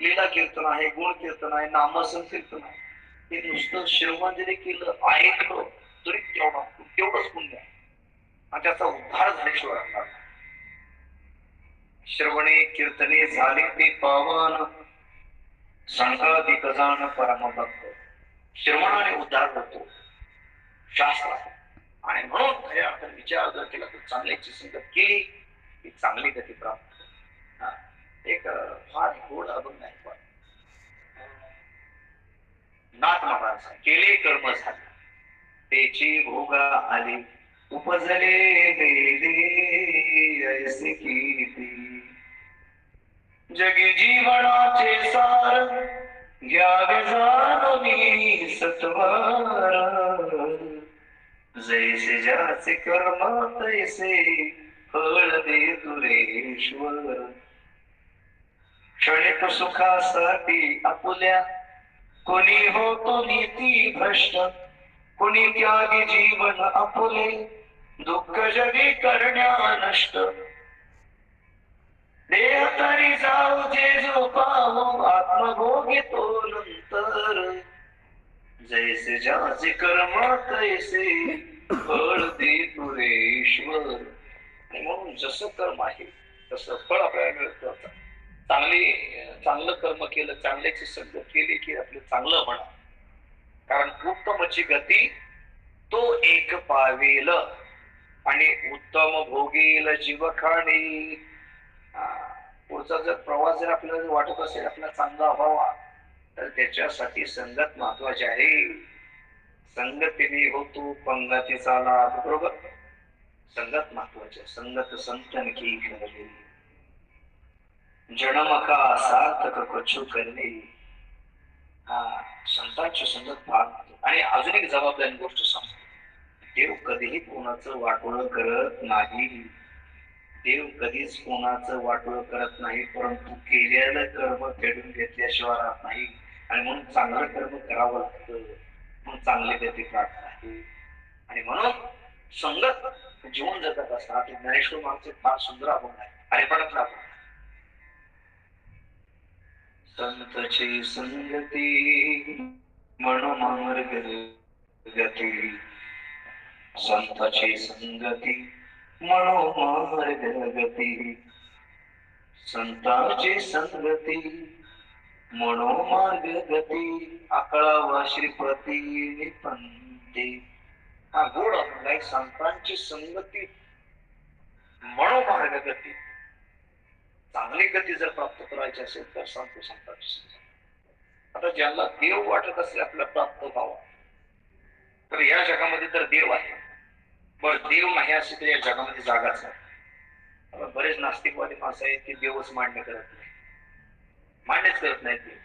लीला कीर्तन आहे, गुण कीर्तन आहे, नामसंकीर्तन आहे. हे नुसतं श्रवण जरी केलं ऐकलं तरी तेवढंच पुण्य आहे. आणि त्याचा उद्धार झाल्याशिवाय राहणार. श्रवणे कीर्तने झाले ते पावन संकाधिक जाण परमभक्त. श्रवणाने उद्धार होतो शास्त्र. आणि म्हणून खऱ्या अर्थाने विचार जर केला तर चांगल्याची संगत केली की चांगली गती प्राप्त. एक फार गोड अभंग आहे. पण नाथ महाराज केले कर्म झाले त्याची भोगा आली उपजले बेले ऐसे कीर्ती. जगी जीवनाचे सार घ्यावे जाणवी सत्वार. जैसे ज्याचे कर्म तैसे फळ दे तुरेश्वर. क्षणिक सुखासाठी आपुल्या कोणी होतो नीती भ्रष्ट. कोणी त्यागी जीवन आपुले दुःख जगी करण्या नष्ट. देह तरी जाऊ जे जो पाहू आत्मभोगी तो नंतर. जैसे ज्याचे कर्म तैसे फळ दे तुरेश्वर. म्हणून जसं कर्म आहे तसं फळ आपल्याला मिळतं. चांगलं कर्म केलं चांगल्याची संगत केली की आपलं चांगलं म्हणा. कारण उत्तमची गती तो एक पावेल आणि उत्तम भोगील जीवखाणी. पुढचा जर प्रवास जर आपल्याला वाटत असेल आपला चांगला व्हावा तर त्याच्यासाठी संगत महत्वाची आहे. संगतीने होतो पंगतीचा लाभ. बरोबर संगत महत्वाची. संगत संतन की घडली जन्म का सार्थक कछु करणे. संतांची संगत फार. आणि अजून एक जबाबदारी गोष्ट सांगतो. देव कधीही कोणाचं वाटोळं करत नाही. देव कधीच कोणाचं वाटोळं करत नाही. परंतु केलेलं कर्म फेडून घेतल्याशिवाय राहत नाही. आणि म्हणून चांगलं कर्म करावं लागतं. म्हणून चांगली गती प्राप्त आहे. आणि म्हणून संगत जीवन जगत असतात. ज्ञानेश्वर महाराजचे फार सुंदर अभंग आहे. हरिपाठातला अभंग. संतची संगती मनोमार्ग गती. संतची संगती मनोमार्ग गती. संतांची संगती मनोमार्ग गती. अकळावा श्रीपती निपंती. हा गोड अभंग. संतांची संगती मनोमार्ग गती. चांगली गती जर प्राप्त करायची असेल तर संत संतांची संगती. आता ज्याला देव वाटत असेल आपला प्राप्त व्हावा तर या जगामध्ये तर देव आहे. बरं देव नाही असेल तर या जगामध्ये जागाच नाही. बरेच नास्तिकवादी माणसं आहेत की देवच मान्य करत नाही. मान्यच करत नाही ते.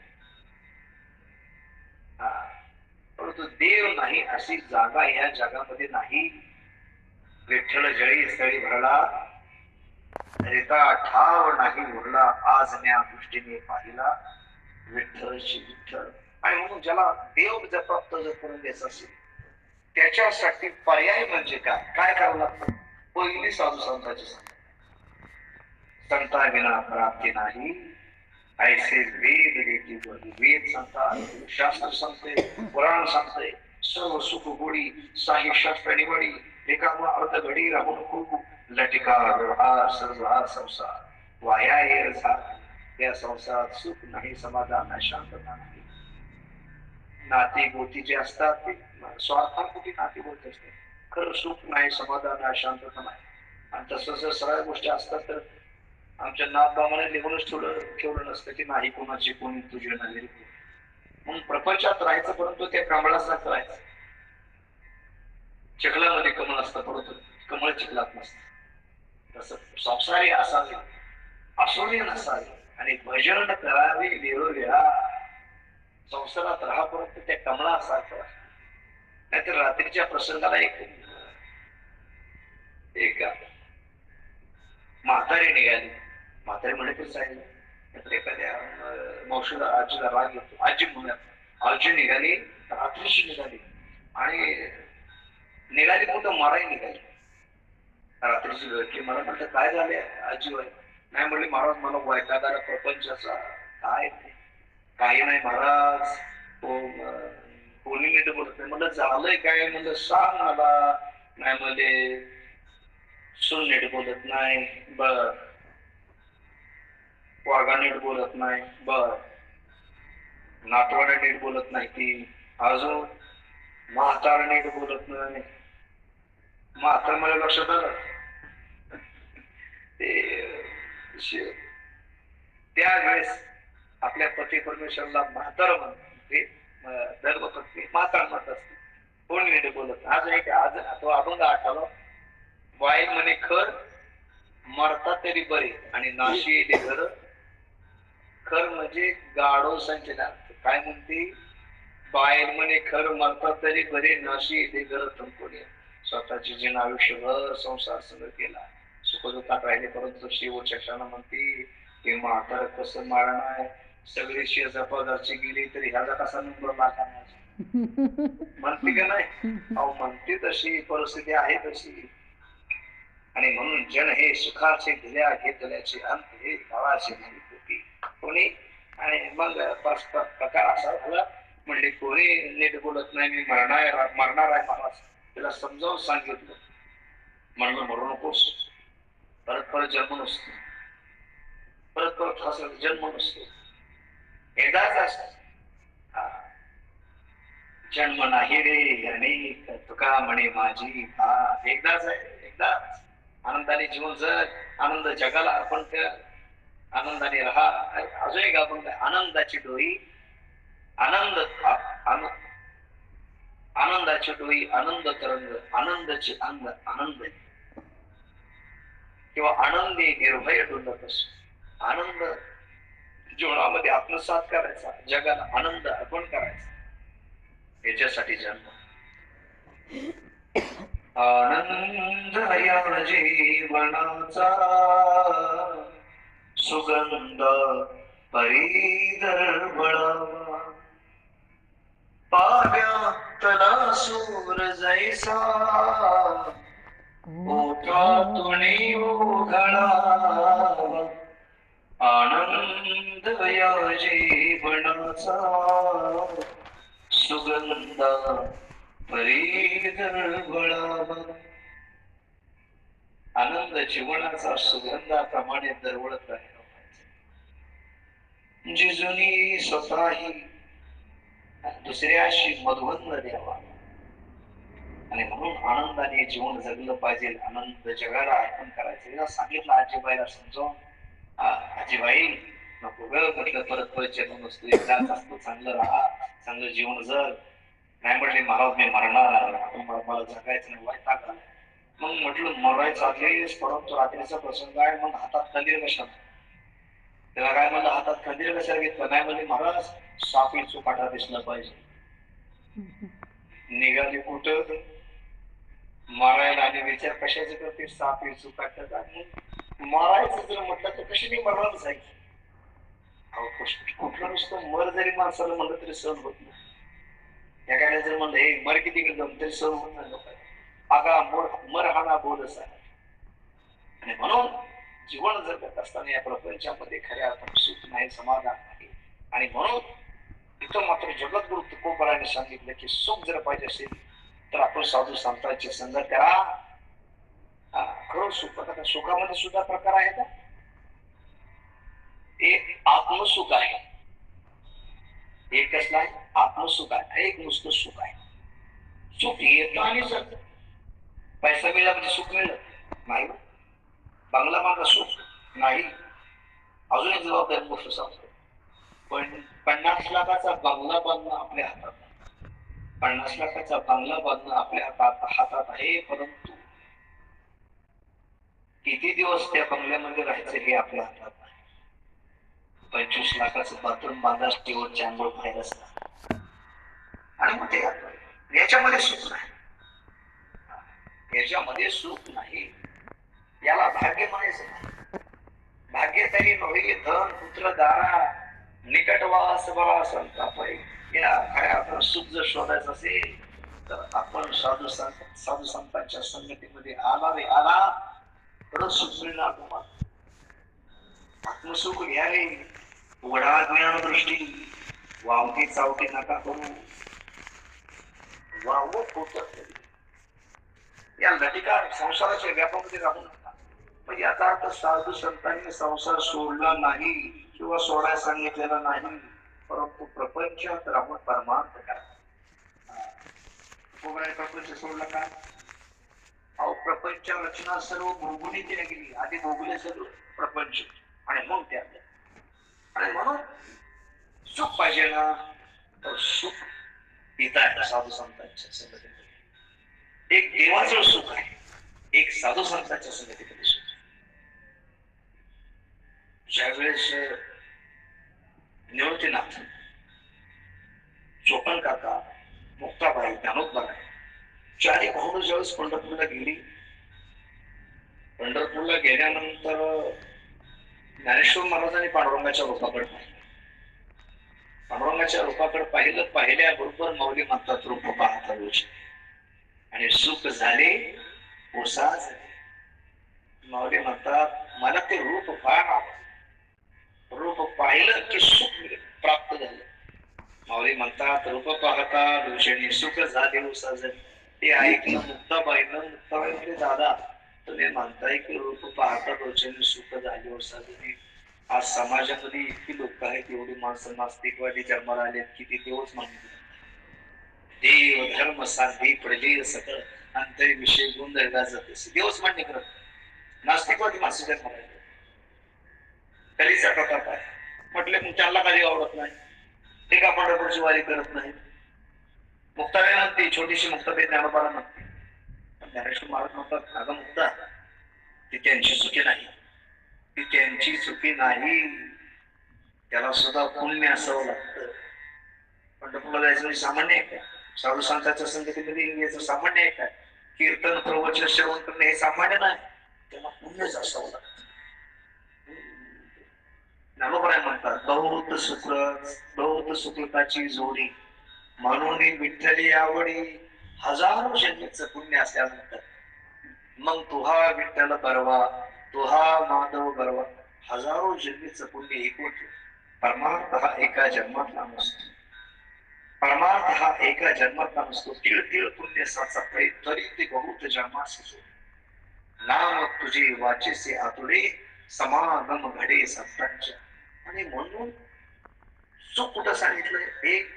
परंतु देव नाही अशी जागा या जगामध्ये नाही. विठ्ठल जळी स्थळी भरला रिता ठाव नाही उरला आज म्या दृष्टीने पाहिला विठ्ठलची विठ्ठल. आणि म्हणून ज्याला देव जर प्राप्त जर करून द्यायचा असेल त्याच्यासाठी पर्याय म्हणजे काय काय करावं लागतं. पहिली साधू संतांची संता विना प्राप्ती नाही ऐसे वेद देती बोली. वेद सांगतात, शास्त्र सांगते, पुराण सांगते, सर्व सुख गोडी साही शास्त्र निवडी रिकामा अर्ध घडी राहून खूप लटिका व्यवहार सर्वहार संसार वाया येर झाला. या संसारात सुख नाही, समाधान नाही, शांतता नाही. नाती गोती जे असतात ते स्वार्थापोटी नाती गोती असते. खरं सुख नाही, समाधान नाही, शांतता नाही. आणि तसं जर सगळ्या गोष्टी असतात तर आमच्या नाथबाबाने लिहूनच ठेवलं नसतं की नाही कोणाची कोणी तुझे नाही. म्हणून प्रपंचात राहायचं परंतु त्या कमळासारखं राहायचं. चिखलामध्ये कमळ असतं परंतु कमळ चिखलात नसतं. तसं संसारी असावे, असोनी नसावे आणि भजन करावे वेळोवेळा. संसारात राहा परंतु त्या कमळासारखं. नाहीतर रात्रीच्या प्रसंगाला एक म्हातारी निघाली. म्हातारी म्हणले तरी सांगितलं एखाद्या मावशीला आजीला राग येतो. आजी म्हणून आजी निघाली, रात्रीची निघाली आणि निघाली कुठं मारायला निघाली. रात्रीची भेटली. मला म्हटलं काय झाले आजी वय. नाही म्हणले महाराज मला वैतागाला प्रपंचाचा काय काही नाही महाराज. कोणी नीट बोलत नाही. म्हणलं झालंय काय. म्हणलं सांग मला. नाही म्हणले सून नीट बोलत नाही. बर. वाघा नीट बोलत नाही. बर. नातवाडा नीट बोलत नाही ती. अजून म्हातारा नीट बोलत नाही. म्हातार मला लक्षात आलं ते त्यावेळेस आपल्या पती परमेश्वरला म्हातार म्हणते. धर्मपत्नी म्हातार म्हणत असते. कोण नीट बोलत. आज एक आज तो अभंग आठवला. वाई म्हणे खर मरता तरी बरे आणि नाशी येते घर. खर म्हणजे गाडो संचनार्थ. काय म्हणते बाहेर म्हणे खर मरता तरी बरे नाशी येते घर थंकोने. स्वतःचे जीवन आयुष्यभर संसार संग केला, सुखदुःखात राहिले परंतु शेवटच्या क्षणा म्हणते की म्हातार कसं मारण आहे. सगळी शेजापाजारची गेली तरी ह्याचा कसा नंबर लागणार म्हणते का नाही. अहो म्हणते तशी परिस्थिती आहे तशी. आणि म्हणून जन हे सुखाचे दिल्या घेतल्याचे अंत हे गावाचे होती कोणी. आणि मग प्रकार असा झाला. म्हणले कोणी नीट बोलत नाही. मी मरणार आहे महाराज. त्याला समजावून सांगितलं. म्हणलं मरू नकोस. परत परत जन्म नसतो. परत परत हा जन्म नसतो. एकदाच असतो. जन्म नाही रे अनेक तुका म्हणे माझी. एकदाच आहे. एकदाच. आनंदाने जीवन जग. आनंद जगाला अर्पण कर. आनंदाने राहा. अजून एक आपण आनंदाची डोई आनंद आनंदाची डोई आनंद तरंग आनंदाची अंग आनंद किंवा आनंदी निर्भय डोलत असो. आनंद जीवनामध्ये आत्मसात करायचा. जगाला आनंद अर्पण करायचा. याच्यासाठी जन्म. आनंद या जीवनाचा सुगंध परिदर्पणावा. पाव्यातला सूर जैसा ओठातून ओघळावा. आनंद या जीवनाचा सुगंध परिदर्पणावा. आनंद जीवनाचा सुगंधाप्रमाणे दरवळत राहिला पाहिजे. जिजुनी स्वतःही दुसऱ्याशी मधुबंध द्यावा. आणि म्हणून आनंदाने जीवन जगलं पाहिजे. आनंद जगाला अर्पण करायचं. सांगितलं आजीबाईला समजावून. आजीबाई नको ग म्हटलं परत परत जन्म नसतो. एकदाच असतो. चांगलं राहा. चांगलं जीवन जग. नाही म्हटले महाराज मी मरणार. मला जगायचं नाही. वैताग आला. मग म्हटलं मरायचं आधीच परंतु रात्रीचा प्रसंग आहे. मग हातात कंदील कशाला. त्याला काय म्हणलं हातात कंदील कशाला घेतलं. नाही म्हणजे महाराज सापी चुकाटा दिसला पाहिजे. निघाली कुठं मारायला. आणि विचार कशाचे करते. सापी चुकाटा मरायचं जर म्हटलं तर कशी मी मरणारच आहे. अहो कुठलं नुसतं मर जरी माणसाला म्हणलं तरी सहन होत नाही. एखाद्या जर म्हणलं हे मर किती गेलं तरी सहन होत नाही लोकांना. आगा मर हा ना बोलच आहे. आणि म्हणून जीवन जगत असताना या प्रपंचामध्ये खऱ्या अर्थानं सुख नाही, समाधान नाही. आणि म्हणून इथं मात्र जगद्गुरु तुकोबराने सांगितलं की सुख जर पाहिजे असेल तर आपण साधू संतांची संगत करा. खरं सुख आता सुखामध्ये सुद्धा प्रकार आहेत. एक आत्मसुख आहे, एक कसला आहे आत्मसुख आहे, एक नुसतं सुख आहे. सुख येतं आणि जातं. पैसा मिळाला म्हणजे सुख मिळलं नाही, बंगला माझा सुख नाही. अजून एक जबाबदारी गोष्ट सांगतो. पण 50 लाखाचा बंगला बांधणं आपल्या हातात नाही. 50 लाखाचा बंगला बांधणं आपल्या हातात आहे, परंतु किती दिवस त्या बंगल्यामध्ये राहायचं हे आपल्या हातात नाही. 25 लाखाचं बाथरूम बांधा, शेवटच्या आंघोळ बाहेर असतात आणि मग ते याच्यामध्ये सुख नाही, याच्यामध्ये सुख नाही. याला भाग्य म्हणायचं नाही. भाग्य तरी नव्हे धन पुत्र दारा निकटवास बरा संतापाई. या खऱ्या आपण सुख जर शोधायचं असेल तर आपण साधू संतांच्या संगतीमध्ये आला रे आला तरच सुख मिळणार तुम्हाला. आत्मसुख घ्यावे. वडा ज्ञान दृष्टी वावती चावती नका करू. वावत होत या लटिका संसाराच्या व्यापामध्ये राहू नका. पण याचा अर्थ साधू संतांनी संसार सोडला नाही किंवा सोडायला सांगितलेला नाही, परंतु प्रपंचात राहून परमार्थ करा. प्रपंच सोडला का? अहो प्रपंच रचना सर्व भोगुली केली गेली. आधी भोगले सर्व प्रपंच आणि मग त्यात. आणि म्हणून सुख पाहिजे ना तर सुख पिता आहे साधू संतांच्या संगतीमध्ये. एक देवाचं सुख आहे, एक साधू संतांच्या संगतीमध्ये सुख. ज्यावेळेस निवृत्तीनाथ, चोपन काका, मुक्ताबाई, ज्ञानोबराय चारही भावंड ज्यावेळेस पंढरपूरला गेली, पंढरपूरला गेल्यानंतर ज्ञानेश्वर महाराजांनी पांडुरंगाच्या रूपाकडे पाहिलं. पांडुरंगाच्या रूपाकडे पाहिल्याबरोबर माऊली म्हणतात रूप पाहता रोज आणि सुख झाले ओसा झाले. माऊली म्हणतात मला ते रूप फार आवडलं. रूप पाहिलं की सुख प्राप्त झालं. माऊली म्हणतात रूप पाहता रोषणी सुख झाले ओसा झाले. ते ऐकलं मुक्ताबाईनं. मुक्ताबाई म्हणजे दादा तुम्ही म्हणताय की रूप पाहता रोषणी सुख झाले ओसा झाले. आज समाजामध्ये इतकी लोक आहेत, एवढी माणसं नास्तिकवादी जन्माला आलेत की ते देवच मानले. देव धर्म सांधी पडले सकळ अंतरी विषय गोंधळ गाजत असे देवच मान्य करत. नास्तिकवादी माणसं जन्माला आले. कधीचा प्रताप आहे म्हटले मग त्यांना कधी आवडत नाही, ते का पंढरपूरची वारी करत नाही. मुक्ताबाई म्हणते, छोटीशी मुक्ताबाई ज्ञानोबाला म्हणते. ज्ञानेश्वर महाराज म्हणतात अगं मुक्ता ती त्यांची चुकी नाही, ती त्यांची चुकी नाही, त्याला सुद्धा पुण्य असावं लागतं. पंढरपूरला जायचं म्हणजे सामान्य आहे का? साधू संतांच्या संगतीमध्ये यायचं सामान्य आहे का? कीर्तन प्रवचन श्रवण करणे हे सामान्य नाही, त्याला पुण्यच असावं लागतं. ज्ञानोबराय म्हणतात बहुत सुकृताची जोडी म्हणून विठ्ठली आवडी हजारो जन्मीचं पुण्य असल्यानंतर मग तुहा विठ्ठल बरवा तुहा माधव बरवा हजारो जन्मीचं पुण्य एकूण. परमार्थ हा एका जन्मातला नसतो. परमार्थ हा एका जन्मातला नसतो. तीळ तीळ पुण्य साचपळे तरी ते बहुत जन्मास नाम तुझे वाचेसे आतुरे समागम घडे संतांच्या. आणि म्हणून सुख कुठं सांगितलंय? एक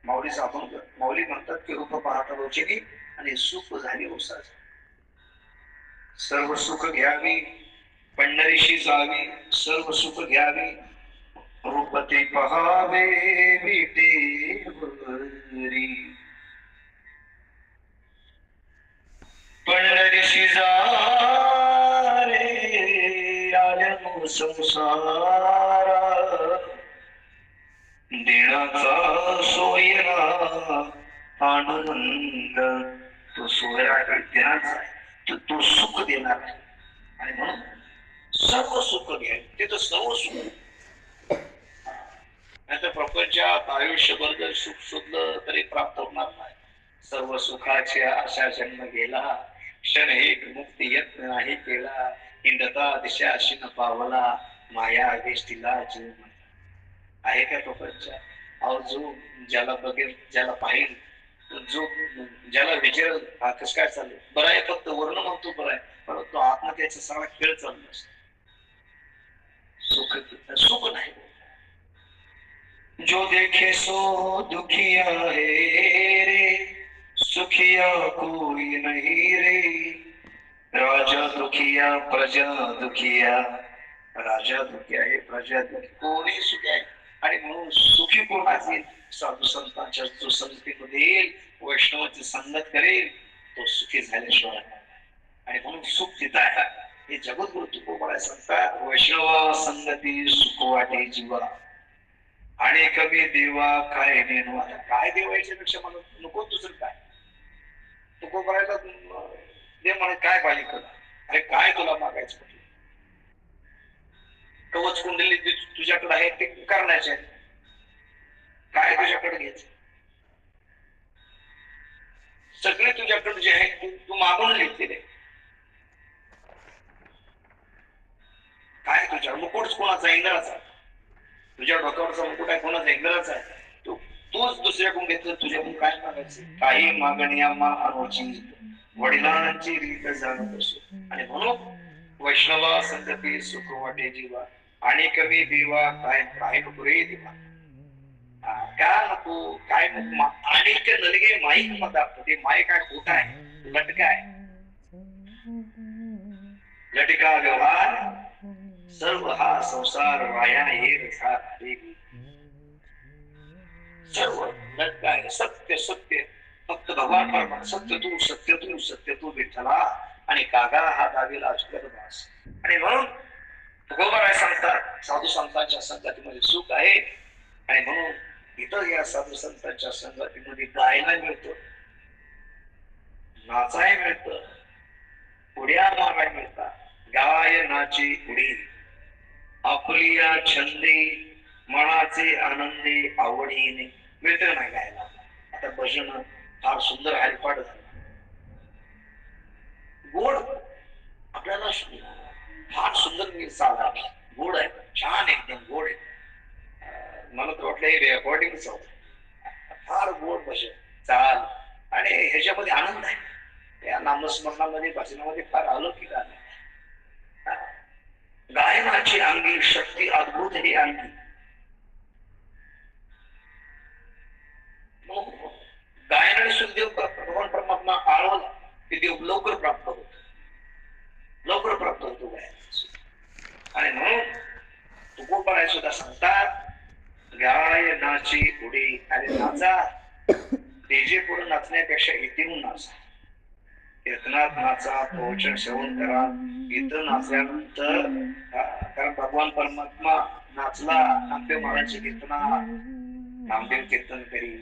माऊली माऊली म्हणतात की रूप पाहता रोचनी आणि सुख झाली ओसाच. सर्व सुख घ्यावी पंढरीशी जावी, सर्व सुख घ्यावी रूप ते पहावे विटेवरी. पंढरीशी जा रे आल्या संसारा देण्याचा सोयरा आनंद. तो सोयरा देण्याचा आहे, तो सुख देणार आहे. आणि म्हणून सर्व सुख घ्या, तिथं सर्व सुख. नाहीतर प्रपंचात आयुष्यभर जर सुख शोधलं तरी प्राप्त होणार नाही. सर्व सुखाची आशा जन्म गेला, क्षण एक मुक्ती यत्न नाही केला, हिंडता दिशा न पावला, माया वेष्टीला जीव म्हणला. आहे का प्रपंच? अहो जो ज्याला बघेल, ज्याला पाहिल, जो ज्याला विचारेल हा कसं काय चाललंय, बरं आहे, फक्त वर्ण म्हणतो बरं आहे, परंतु आत्महत्याचा सगळा खेळ चालला असतो. सुख सुख नाही. जो देखे सो दुखिया है रे, सुखिया कोई नहीं रे, राजा दुखिया प्रजा दुखिया, राजा दुखी आहे प्रजा दुखी, कोणी सुखी आहे. आणि म्हणून सुखी कोणाचे? साधू संतांच्या जो संगतीमध्ये येईल, वैष्णवाची संगत करेल, तो सुखी झाल्याशिवाय. आणि म्हणून सुख तिथं आहे. हे जगद्गुरु तुकोबाराय सांगतात, वैष्णवा संगती सुख वाटे जीवा, आणि कमी देवा काय नेनो. आता काय देवायच्या पेक्षा मला नको दुसरं काय. तुकोबारायला दे म्हणे, काय पाहिजे तुला? अरे काय तुला मागायचं म्हटलं? कवच कुंडली तुझ्याकडे आहे ते करण्याचे, काय तुझ्याकडे घ्यायचं? सगळे तुझ्याकडे जे आहे तू मागून घेतलेले. काय तुझ्या मुकुटच कोणाचा? इंद्राचा. तुझ्या डोक्यावरचा मुकुट आहे कोणाचा? इंद्राचा आहे. तूच दुसऱ्याकडून घेतलं, तुझ्याकडून काय मागायचं? काही मागण्या मा अनुची, वडिलांची रीत जाणत असो. आणि म्हणून वैष्णवा संगती सुख वाटे जीवा, आणि कमी देवा काय काय नको रे देवा, काय नको काय नको. आणि नलगे माईक म्हणतात, ते माय काय खोट आहे, लटका आहे. लटका व्यवहार सर्व हा संसार वाया येत सर्व लटका आहे. सत्य सत्य फक्त भगवान परमात्मा, सत्य तू सत्य तू सत्य तू विठ्ठला, आणि कागा हा दावेला अजगर दास. आणि म्हणून तुकोबाराय सांगतात, साधू संतांच्या संगतीमध्ये सुख आहे. आणि म्हणून इथं या साधू संतांच्या संगतीमध्ये गायला मिळतं, नाचाय मिळतं, उड्या माराय मिळतात. गायनाची उडी आपलिया छंदी, मनाचे आनंदी आवडीने मिळतं नाही गायला. आता भजन फार सुंदर हरिपाठ झालं, गोड आपल्याला फार सुंदर साधा गोड आहे, छान एकदम गोड आहे. मला तर वाटलं हे रेकॉर्डिंगच होत. फार गोड भजन चाल, आणि ह्याच्यामध्ये आनंद आहे. या नामस्मरणामध्ये भजनामध्ये फार अलौकिक आनंद. गायनाची अंगी शक्ती अद्भुत ही अंगी. गायनाने सुखदेव भगवान परमात्मा आळवला की देव लवकर प्राप्त होतो, लवकर प्राप्त होतो गायनाचा. आणि म्हणून तुकोबाराय सुद्धा सांगतात, गायनाची उडी. आणि नाचा, डीजे पुढे नाचण्यापेक्षा इथे नाचा, कीर्तनात नाचा, प्रवचन श्रवण करा. इथं नाचल्यानंतर, कारण भगवान परमात्मा नाचला, नामदेव महाराजची कीर्तना, नामदेव कीर्तन करी.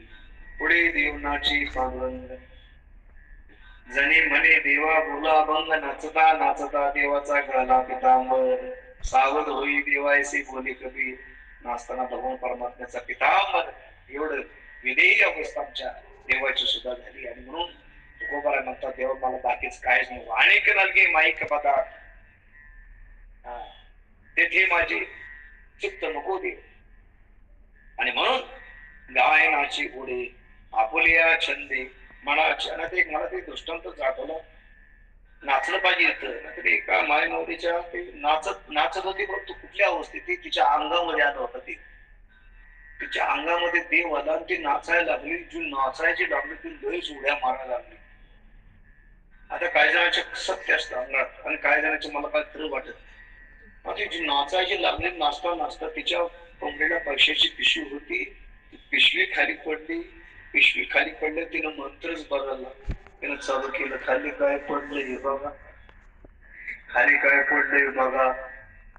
पुढे देवनाची पांडुरंग, जणी म्हणे देवा बोला भंग, नाचता नाचता देवाचा गळा पितांबर, सावध होई देवायसे बोले कबीर. नाचताना भगवान परमात्म्याचा पितांबर, एवढं विधेय अवस्था आमच्या देवाची सुद्धा झाली. आणि म्हणून तुकोबाराय म्हणतात, देवा मला बाकीच काहीच नाही, अनेक नलगे माईक पदार्थ, तेथे माझे चित्त नको दे. आणि म्हणून गायनाची उडे आपुलिया छंदे मनाची. आणि एक मला ते दृष्टांत आठवलं, नाचलं पाहिजे इथं. तर एका मायनवरीच्या ते नाचत होती, परंतु कुठल्या अवस्थेत ते तिच्या अंगामध्ये आलं होतं. ते तिच्या अंगामध्ये देव आला आणि ती नाचायला लागली. जी नाचायची लागली ती लयच उड्या मारायला लागली. आता काही जणांचे सत्य असतं अंगात, आणि काही जणांचे मला काय खरं वाटत. मग ती जी नाचायची लागली, नाचता नाचता तिच्या कोंबडीला पैशाची पिशवी होती, ती पिशवी खाली पडली. पिशवी खाली पडली, तिनं मंत्रच बदलला. तिनं चालू केलं, खाली काय पडलं हे बघा, खाली काय पडलं हे बघा.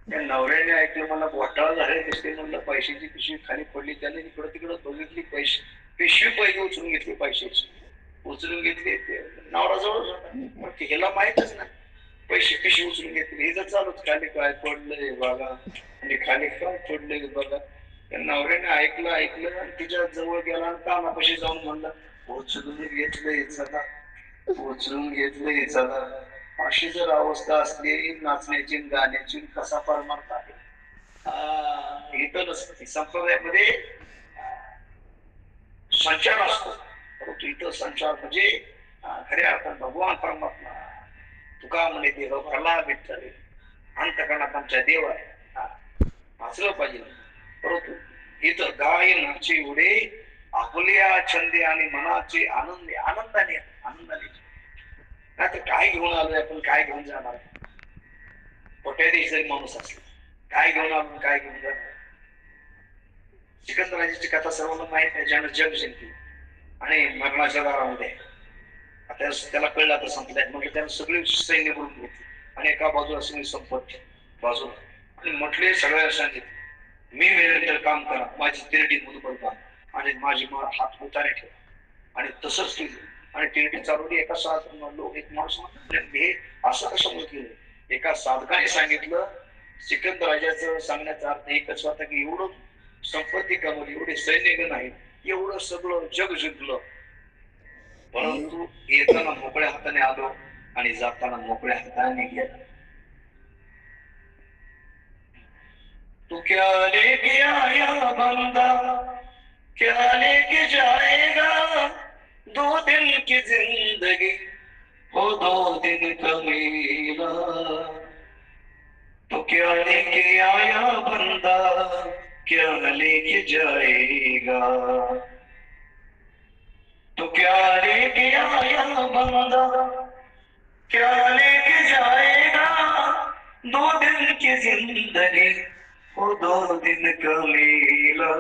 त्या नवऱ्याने ऐकलं, मला घोटाळा झाले दिसते. म्हणलं पैशाची पिशवी खाली पडली. त्याने इकडं तिकडं बघितली, पिशवी पहिले उचलून घेतली, पैशाची उचलून घेतली. नवरा जवळ होता, पण ह्याला माहितच नाही. पैसे पिशी उचलून घेतले. हे जर चालूच खाली काय पडलंय बघा आणि खाली काय पडलंय बघा. त्या नवऱ्याने ऐकलं आणि तिच्या जवळ गेला आणि कानापाशी जाऊन म्हणलं, उचलून घेतलंय चला, उचलून घेतलंय चला. अशी जर अवस्था असली नाचण्याची गाण्याची कसा परमार्थ आहे. इथं नसतं. संप्रदायामध्ये संचार असतो, परंतु इथं संचार म्हणजे खऱ्या अर्थानं भगवान परमात्मा. तुका म्हणे देव भरला विठ्ठल अंतकरणात आमच्या देव आहे वाचलं पाहिजे. परंतु इथं गाय नाचे उडे आपल्या छंदे आणि मनाचे आनंदाने नाही तर काय घेऊन आलोय आपण, काय घेऊन जाणार. कोट्याधीश जरी माणूस असला काय घेऊन आलो, काय घेऊन जाणार. सिकंदराजाची कथा सर्वांना माहित आहे. ज्यानं जग जिंकली आणि मरणाच्या दारामध्ये आता त्याला कळलं आता संपलाय. म्हणजे त्यानं सगळे सैन्य करून घेतले आणि एका बाजूला सगळी संपत्ती बाजूला आणि म्हटले सगळ्या सांगितले, मी वेळेनंतर काम करा, माझी तिरडी मुदबल का आणि माझी हात उतारे ठेवा. आणि तसंच केलं आणि तिरडी चालवली. एका लोक एक माणूस म्हणतो हे असं कशामुळे केलं. एका साधकाने सांगितलं. सिकंदराजाचं सांगण्याचा अर्थ एकच होता की एवढं संपत्ती कमवली, एवढे सैन्यगण आहेत, एवढं सगळं जग जिंकलं, परंतु येताना मोकळ्या हाताने आलो आणि जाताना मोकळ्या हाताने गेलो. तू क्या लेके आया बंदा, क्या लेके जाएगा, 2 दिन की जिंदगी हो 2 दिन का मेला. तो क्या लेके आया बंदा, क्या लेके जाएगा. तो क्या लेके आया बंदा, क्या लेके जाएगा, 2 दिन की जिंदगी हो 2 दिन का मेला.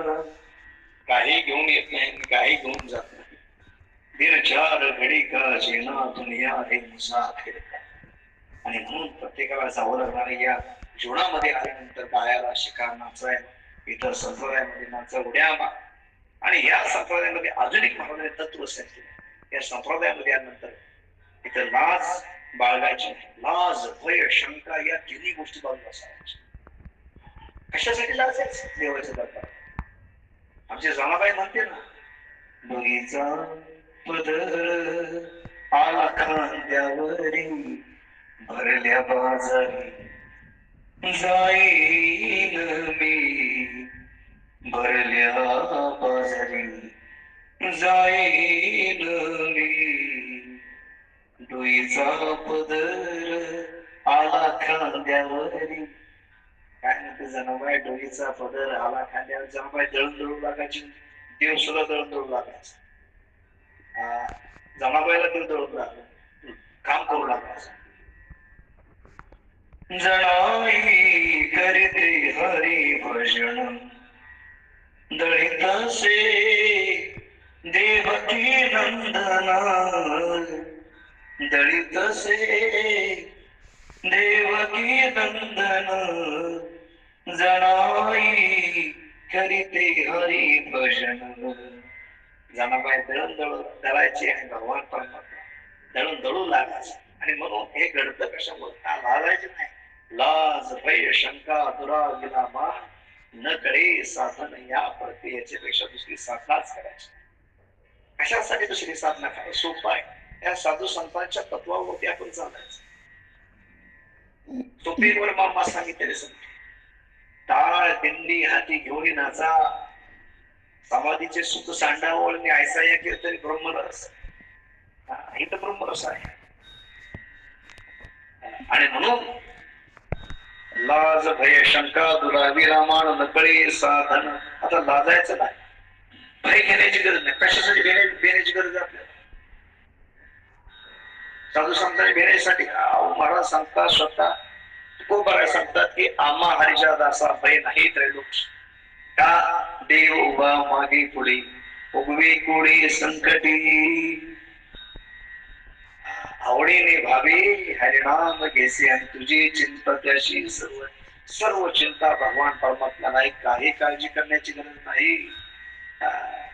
काही घेऊन येत नाही, काही घेऊन जात नाही. दिन 4 घडी का जीना दुनिया है मुसाफिर. आणि म्हणून प्रत्येकाला जावं लागणार. या जीवनामध्ये आल्यानंतर गायाला शिकार नाचायला, इतर संप्रदायामध्ये नाचा उड्या मार. आणि या संप्रदायामध्ये आधुनिक महाराजांनी तत्व सांगितले. या संप्रदायामध्ये आल्यानंतर इथं लाज बाळगायची, लाज भय शंका या तिन्ही गोष्टी बाजूला असायच्या. कशासाठी लाजायचं. देवाच्या दरबारात. आमचे जनाबाई म्हणते ना, डोईचा पदर आला खांद्यावरी भरल्या बाजारी जाईन मी, भरल्या बाजारी जाईन मी. डोईचा पदर आला खांद्यावरी. काय म्हणते जनाबाई, डोईचा पदर आला खांद्यावर. जनाबाई दळून दळू लागायची, देव सुद्धा दळून दळू लागायचं. जनाबाईला देव दळून लागलं, काम करू लागायचं. जनाई करते हरी भजन, दळित से देवकी नंदना, दळित से देवकी नंदन. जनाई करीते हरी भजन. जनाबाई दळायची आणि भगवान परमात्मा दळून दळू लागायचं. आणि म्हणून हे घडतं कशामुळे, लाजायचे नाही. लाज भय शंका दुराविला मान न करे साधन या प्रति. याच्यापेक्षा दुसरी साधनाच करायची. कशासाठी दुसरी साधना काय, सोपं आहे. या साधू संतांच्या तत्वावरती आपण चालायचं. सोपीवर मामा सांगितलेले संत, टाळ दिंडी हाती घेऊन नाचा, समाधीचे सुख सांडावळणी ऐसा या कीर्तनी ब्रह्मरस. इथं ब्रह्मरस आहे. आणि म्हणून लाज भय शंका दुराविला मान नकळे साधन. आता लाजायचं नाही, भय घेण्याची गरज नाही. कशासाठी भेण्याची गरज आहे आपल्याला. साधू संतांनी भेण्यासाठी महाराज सांगतात, स्वतः तुकोबाराय सांगतात की आम्हा हरीच्या दासा भय नाही त्रैलोक. का देव उभा मागे पुढे उगवे कोडे संकटी. आवडीने भावे हरिनाम घेसे आणि तुझी चिंता त्याशी सर्व सर्व चिंता भगवान परमात्मा नाही. काही काळजी करण्याची गरज नाही.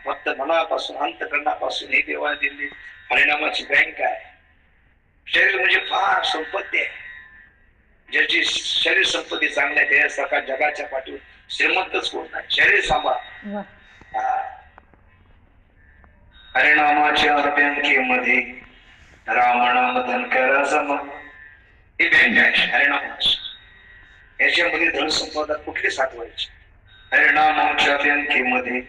फक्त मनापासून अंतकरणापासून हे देवाने दिली हरिनामाची बँक आहे. शरीर म्हणजे फार संपत्ती आहे. ज्याची शरीर संपत्ती चांगली आहे त्याच्यासारखा जगाच्या पाठीवर श्रीमंतच कोण नाही. शरीर सांभाळ. हरिनामाच्या बँकेमध्ये रामनाम धनकरा जमा. ही बँक आहे हरिनामाची. याच्यामध्ये धनसंपदा कुठली साठवायची? हरिनामाच्या बँकेमध्ये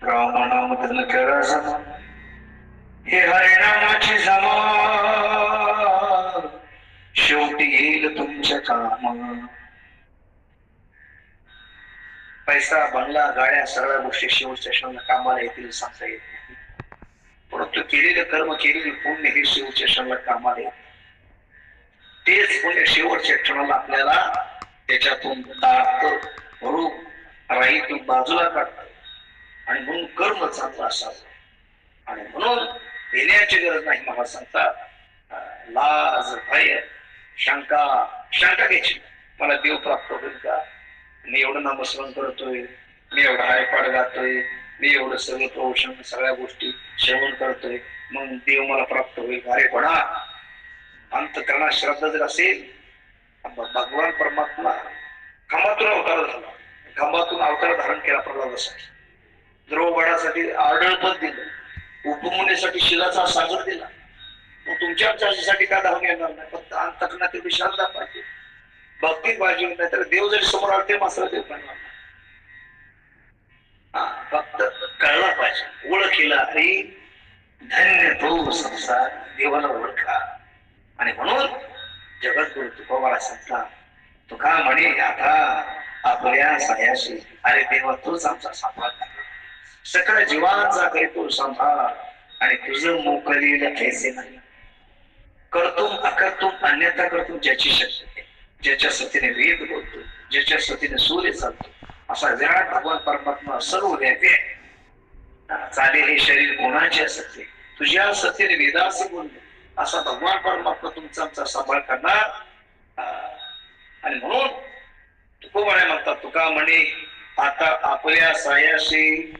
रामनाम धनकरा जमा. हे हरिनामाची जमा शेवटी येईल तुमच्या कामा. पैसा, बंगला, गाड्या सगळ्या गोष्टी शेवटच्या क्षणाला कामाला येतील सांगता येत नाही. परंतु केलेलं कर्म, केलेली पुण्य हे शेवटच्या क्षणाला कामाला येते. तेच पुण्य शेवटच्या क्षणाला आपल्याला त्याच्यातून टाळतं, रूप राहील बाजूला काढतं. आणि म्हणून कर्म चांगलं असावं. आणि म्हणून देण्याची गरज नाही. मला सांगतात लाज, भय, शंका घ्यायची. मला देव प्राप्त होईल का? मी एवढं नामस्मरण करतोय, मी एवढा हायपाड गातोय, मी एवढं सगळं प्रवचन सगळ्या गोष्टी श्रवण करतोय, मग देव मला प्राप्त होईल. अरे बडा, अंतकरणात श्रद्धा जर असेल, भगवान परमात्मा खंबातून अवतार झाला. खंबातून अवतार धारण केला प्रल्हादासाठी. द्रौपदासाठी आडळपद दिलं, उपमुनीसाठी शिलाचा सागर दिला. मग तुमच्या आमच्यासाठी का धावून येणार नाही? फक्त अंतकरणात तेवढी श्रद्धा पाहिजे, भक्ती पाहिजे. नाही तर देव जरी समोर आला ते मात्र देव पाहिजे. फक्त कळला पाहिजे, ओळखीला. अरे धन्य तो संसार, देवाला ओळखा. आणि म्हणून जगद्गुरु तुकोबाला सांगता, तुका म्हणे आता आपल्या सायाशी. अरे देवा, तोच आमचा सांभाळ कर. सकळ जीवांचा करीतो सांभाळ. आणि तुझं मोकलीला कैसे नाही. करतुम अकर्तुम अन्यथा करतुम ज्याची शक्ती आहे. ज्याच्या सतीने वेद बोलतो, ज्याच्या सतीने सूर्य चालतो, असा विराट भगवान परमात्मा सर्व व्यापी आहे. चाले हे शरीर कोणाचे असते, तुझ्या सतीने वेदासे बोलतो असा भगवान परमात्मा तुमचा आमचा सांभाळ करणार. आणि म्हणून तुकोबाने म्हणतात, तुका म्हणे आता आपल्या सायाशी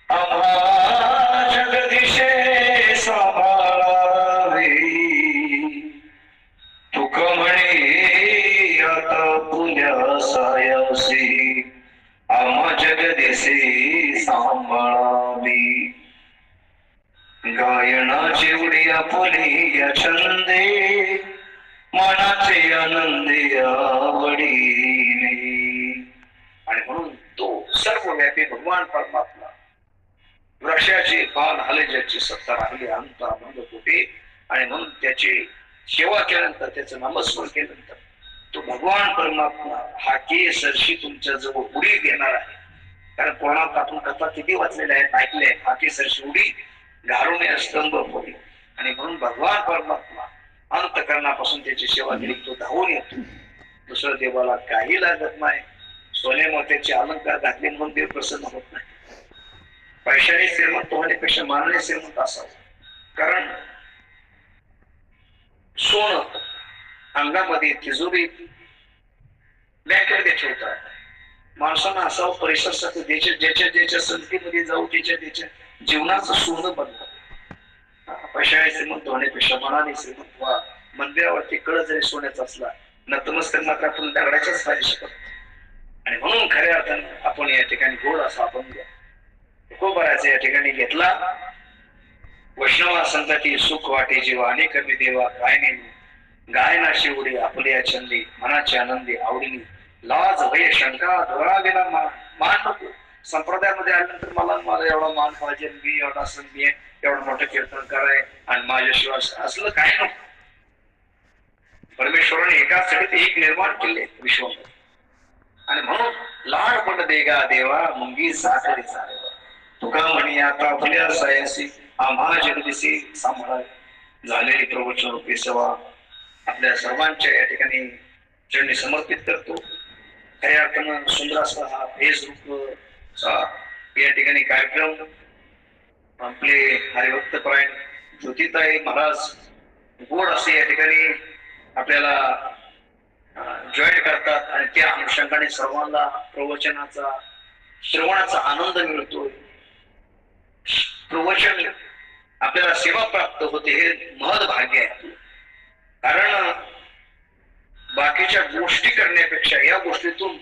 आम्हा जगदिशे सांभाळावे. तुका म्हणे आता आपल्या सायाशी आम्हा जगदिशे सांभाळावी. गायनाचे उडी आपली या छंदे, मनाचे आनंदे आवडीने. आणि म्हणून तो सर्वव्यापी भगवान परमात्मा वृक्षाची पान हले ज्याची सत्ता राहिली अंत आनंद कुठे. आणि म्हणून त्याची सेवा केल्यानंतर, त्याचं नामस्मरण केल्यानंतर तो भगवान परमात्मा हा केसरशी तुमच्या जवळ उडी घेणार आहे. कारण पुराणात आपण कथा किती वाचलेल्या आहेत, ऐकले आहेत. हा केसरशी उडी घालून स्तंभ होईल. आणि म्हणून भगवान परमात्मा अंतकरणापासून त्याची सेवा केली तो धावून येतो. दुसरं देवाला काही लागत नाही. सोने मोत्याचे अलंकार घातले म्हणून देव प्रसन्न होत नाही. पैशाने श्रीमंत होण्यापेक्षा मानाने श्रीमंत असावं. कारण सोनं अंगामध्ये, तिजोरी, बँकेमध्ये ठेवतात. माणसांना असावं परिसरासाठी, ज्याच्या संगतीमध्ये जाऊ त्याच्या जीवनाचं सोनं बनतं. पैशाने श्रीमंत होण्यापेक्षा मनाने श्रीमंत व्हा. मंदिरावरती कळ जरी सोन्याचा असला, नतमस्तक मात्र आपण दगडाच्याच पाहिजे शकतो. आणि म्हणून खऱ्या अर्थाने आपण या ठिकाणी गोड असा आपण तुकोबाराचा या ठिकाणी घेतला. वैष्णवा संतती सुख वाटे जीवा अनेक कमी देवा काय नाही. गायना शिवडी आपल्या छंदी, मनाचे आनंदी आवडीने. लाज भय शंका धोरा गेला मान नको. संप्रदायामध्ये आल्यानंतर मला एवढा मान पाहिजे, मी एवढा संधी आहे, एवढं मोठं कीर्तन कराय आणि माझ्याशिवाय असलं काय नको. परमेश्वराने एका सडीत एक निर्माण केले विश्वामध्ये. आणि म्हणून लहानपण देगा देवा मुंगी साखरी चालेवा. तुका म्हणे आता आपल्या सायासी आम्हा जगदिशी सांभाळ. झालेली प्रवचन रूपी सेवा आपल्या सर्वांच्या या ठिकाणी चरणी समर्पित करतो. खऱ्या अर्थानं सुंदर असा हा फेसबुक या ठिकाणी कार्यक्रम आपले हरिभक्तपरायण ज्योतिताई महाराज गोड असे या ठिकाणी आपल्याला जॉईन करतात. आणि त्या अनुषंगाने सर्वांना प्रवचनाचा श्रवणाचा आनंद मिळतोय. प्रवचन आपल्याला सेवा प्राप्त होते, हे महद भाग्य आहे. कारण बाकीच्या गोष्टी करण्यापेक्षा या गोष्टीतून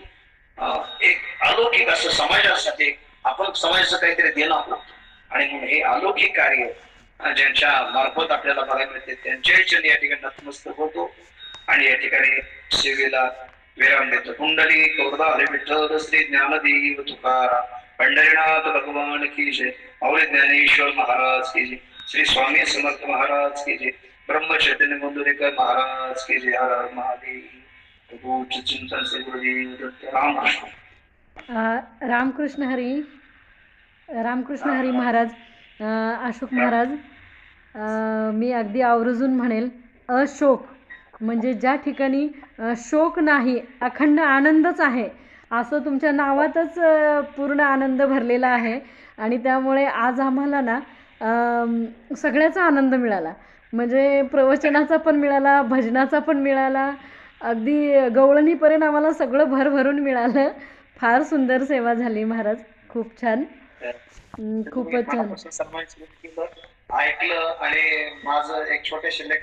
एक अलौकिक असं समाजासाठी आपण समाजाचं काहीतरी देणं आहोत. आणि म्हणून हे अलौकिक कार्य ज्यांच्या मार्फत आपल्याला बघायला मिळते त्यांच्या इच्छेने या ठिकाणी नतमस्तक होतो आणि या ठिकाणी सेवेला विराम देतो. कुंडली कौरदा हरे विठ्ठल श्री ज्ञानदेव तुकाराम पंढरीनाथ भगवान की जय. माऊली ज्ञानेश्वर महाराज की जय. श्री स्वामी समर्थ महाराज की जय. ब्रह्म चैतन्य मंदुरेकर महाराज की जय. हर हर महादेव. चिंतन से गुरुदेव दत्त. रामकृष्ण. रामकृष्ण हरी महाराज. अशोक महाराज, मी अगदी आवर्जून म्हणेल, अशोक म्हणजे ज्या ठिकाणी शोक नाही, अखंड आनंदच आहे, असं तुमच्या नावातच पूर्ण आनंद भरलेला आहे. आणि त्यामुळे आज आम्हाला ना सगळ्याचा आनंद मिळाला. म्हणजे प्रवचनाचा पण मिळाला, भजनाचा पण मिळाला, अगदी गवळणीपर्यंत आम्हाला सगळं भरभरून मिळालं. फार सुंदर सेवा झाली महाराज, खूप छान, खूपच छान. ऐकलं आणि माझं एक छोटे शिल्लक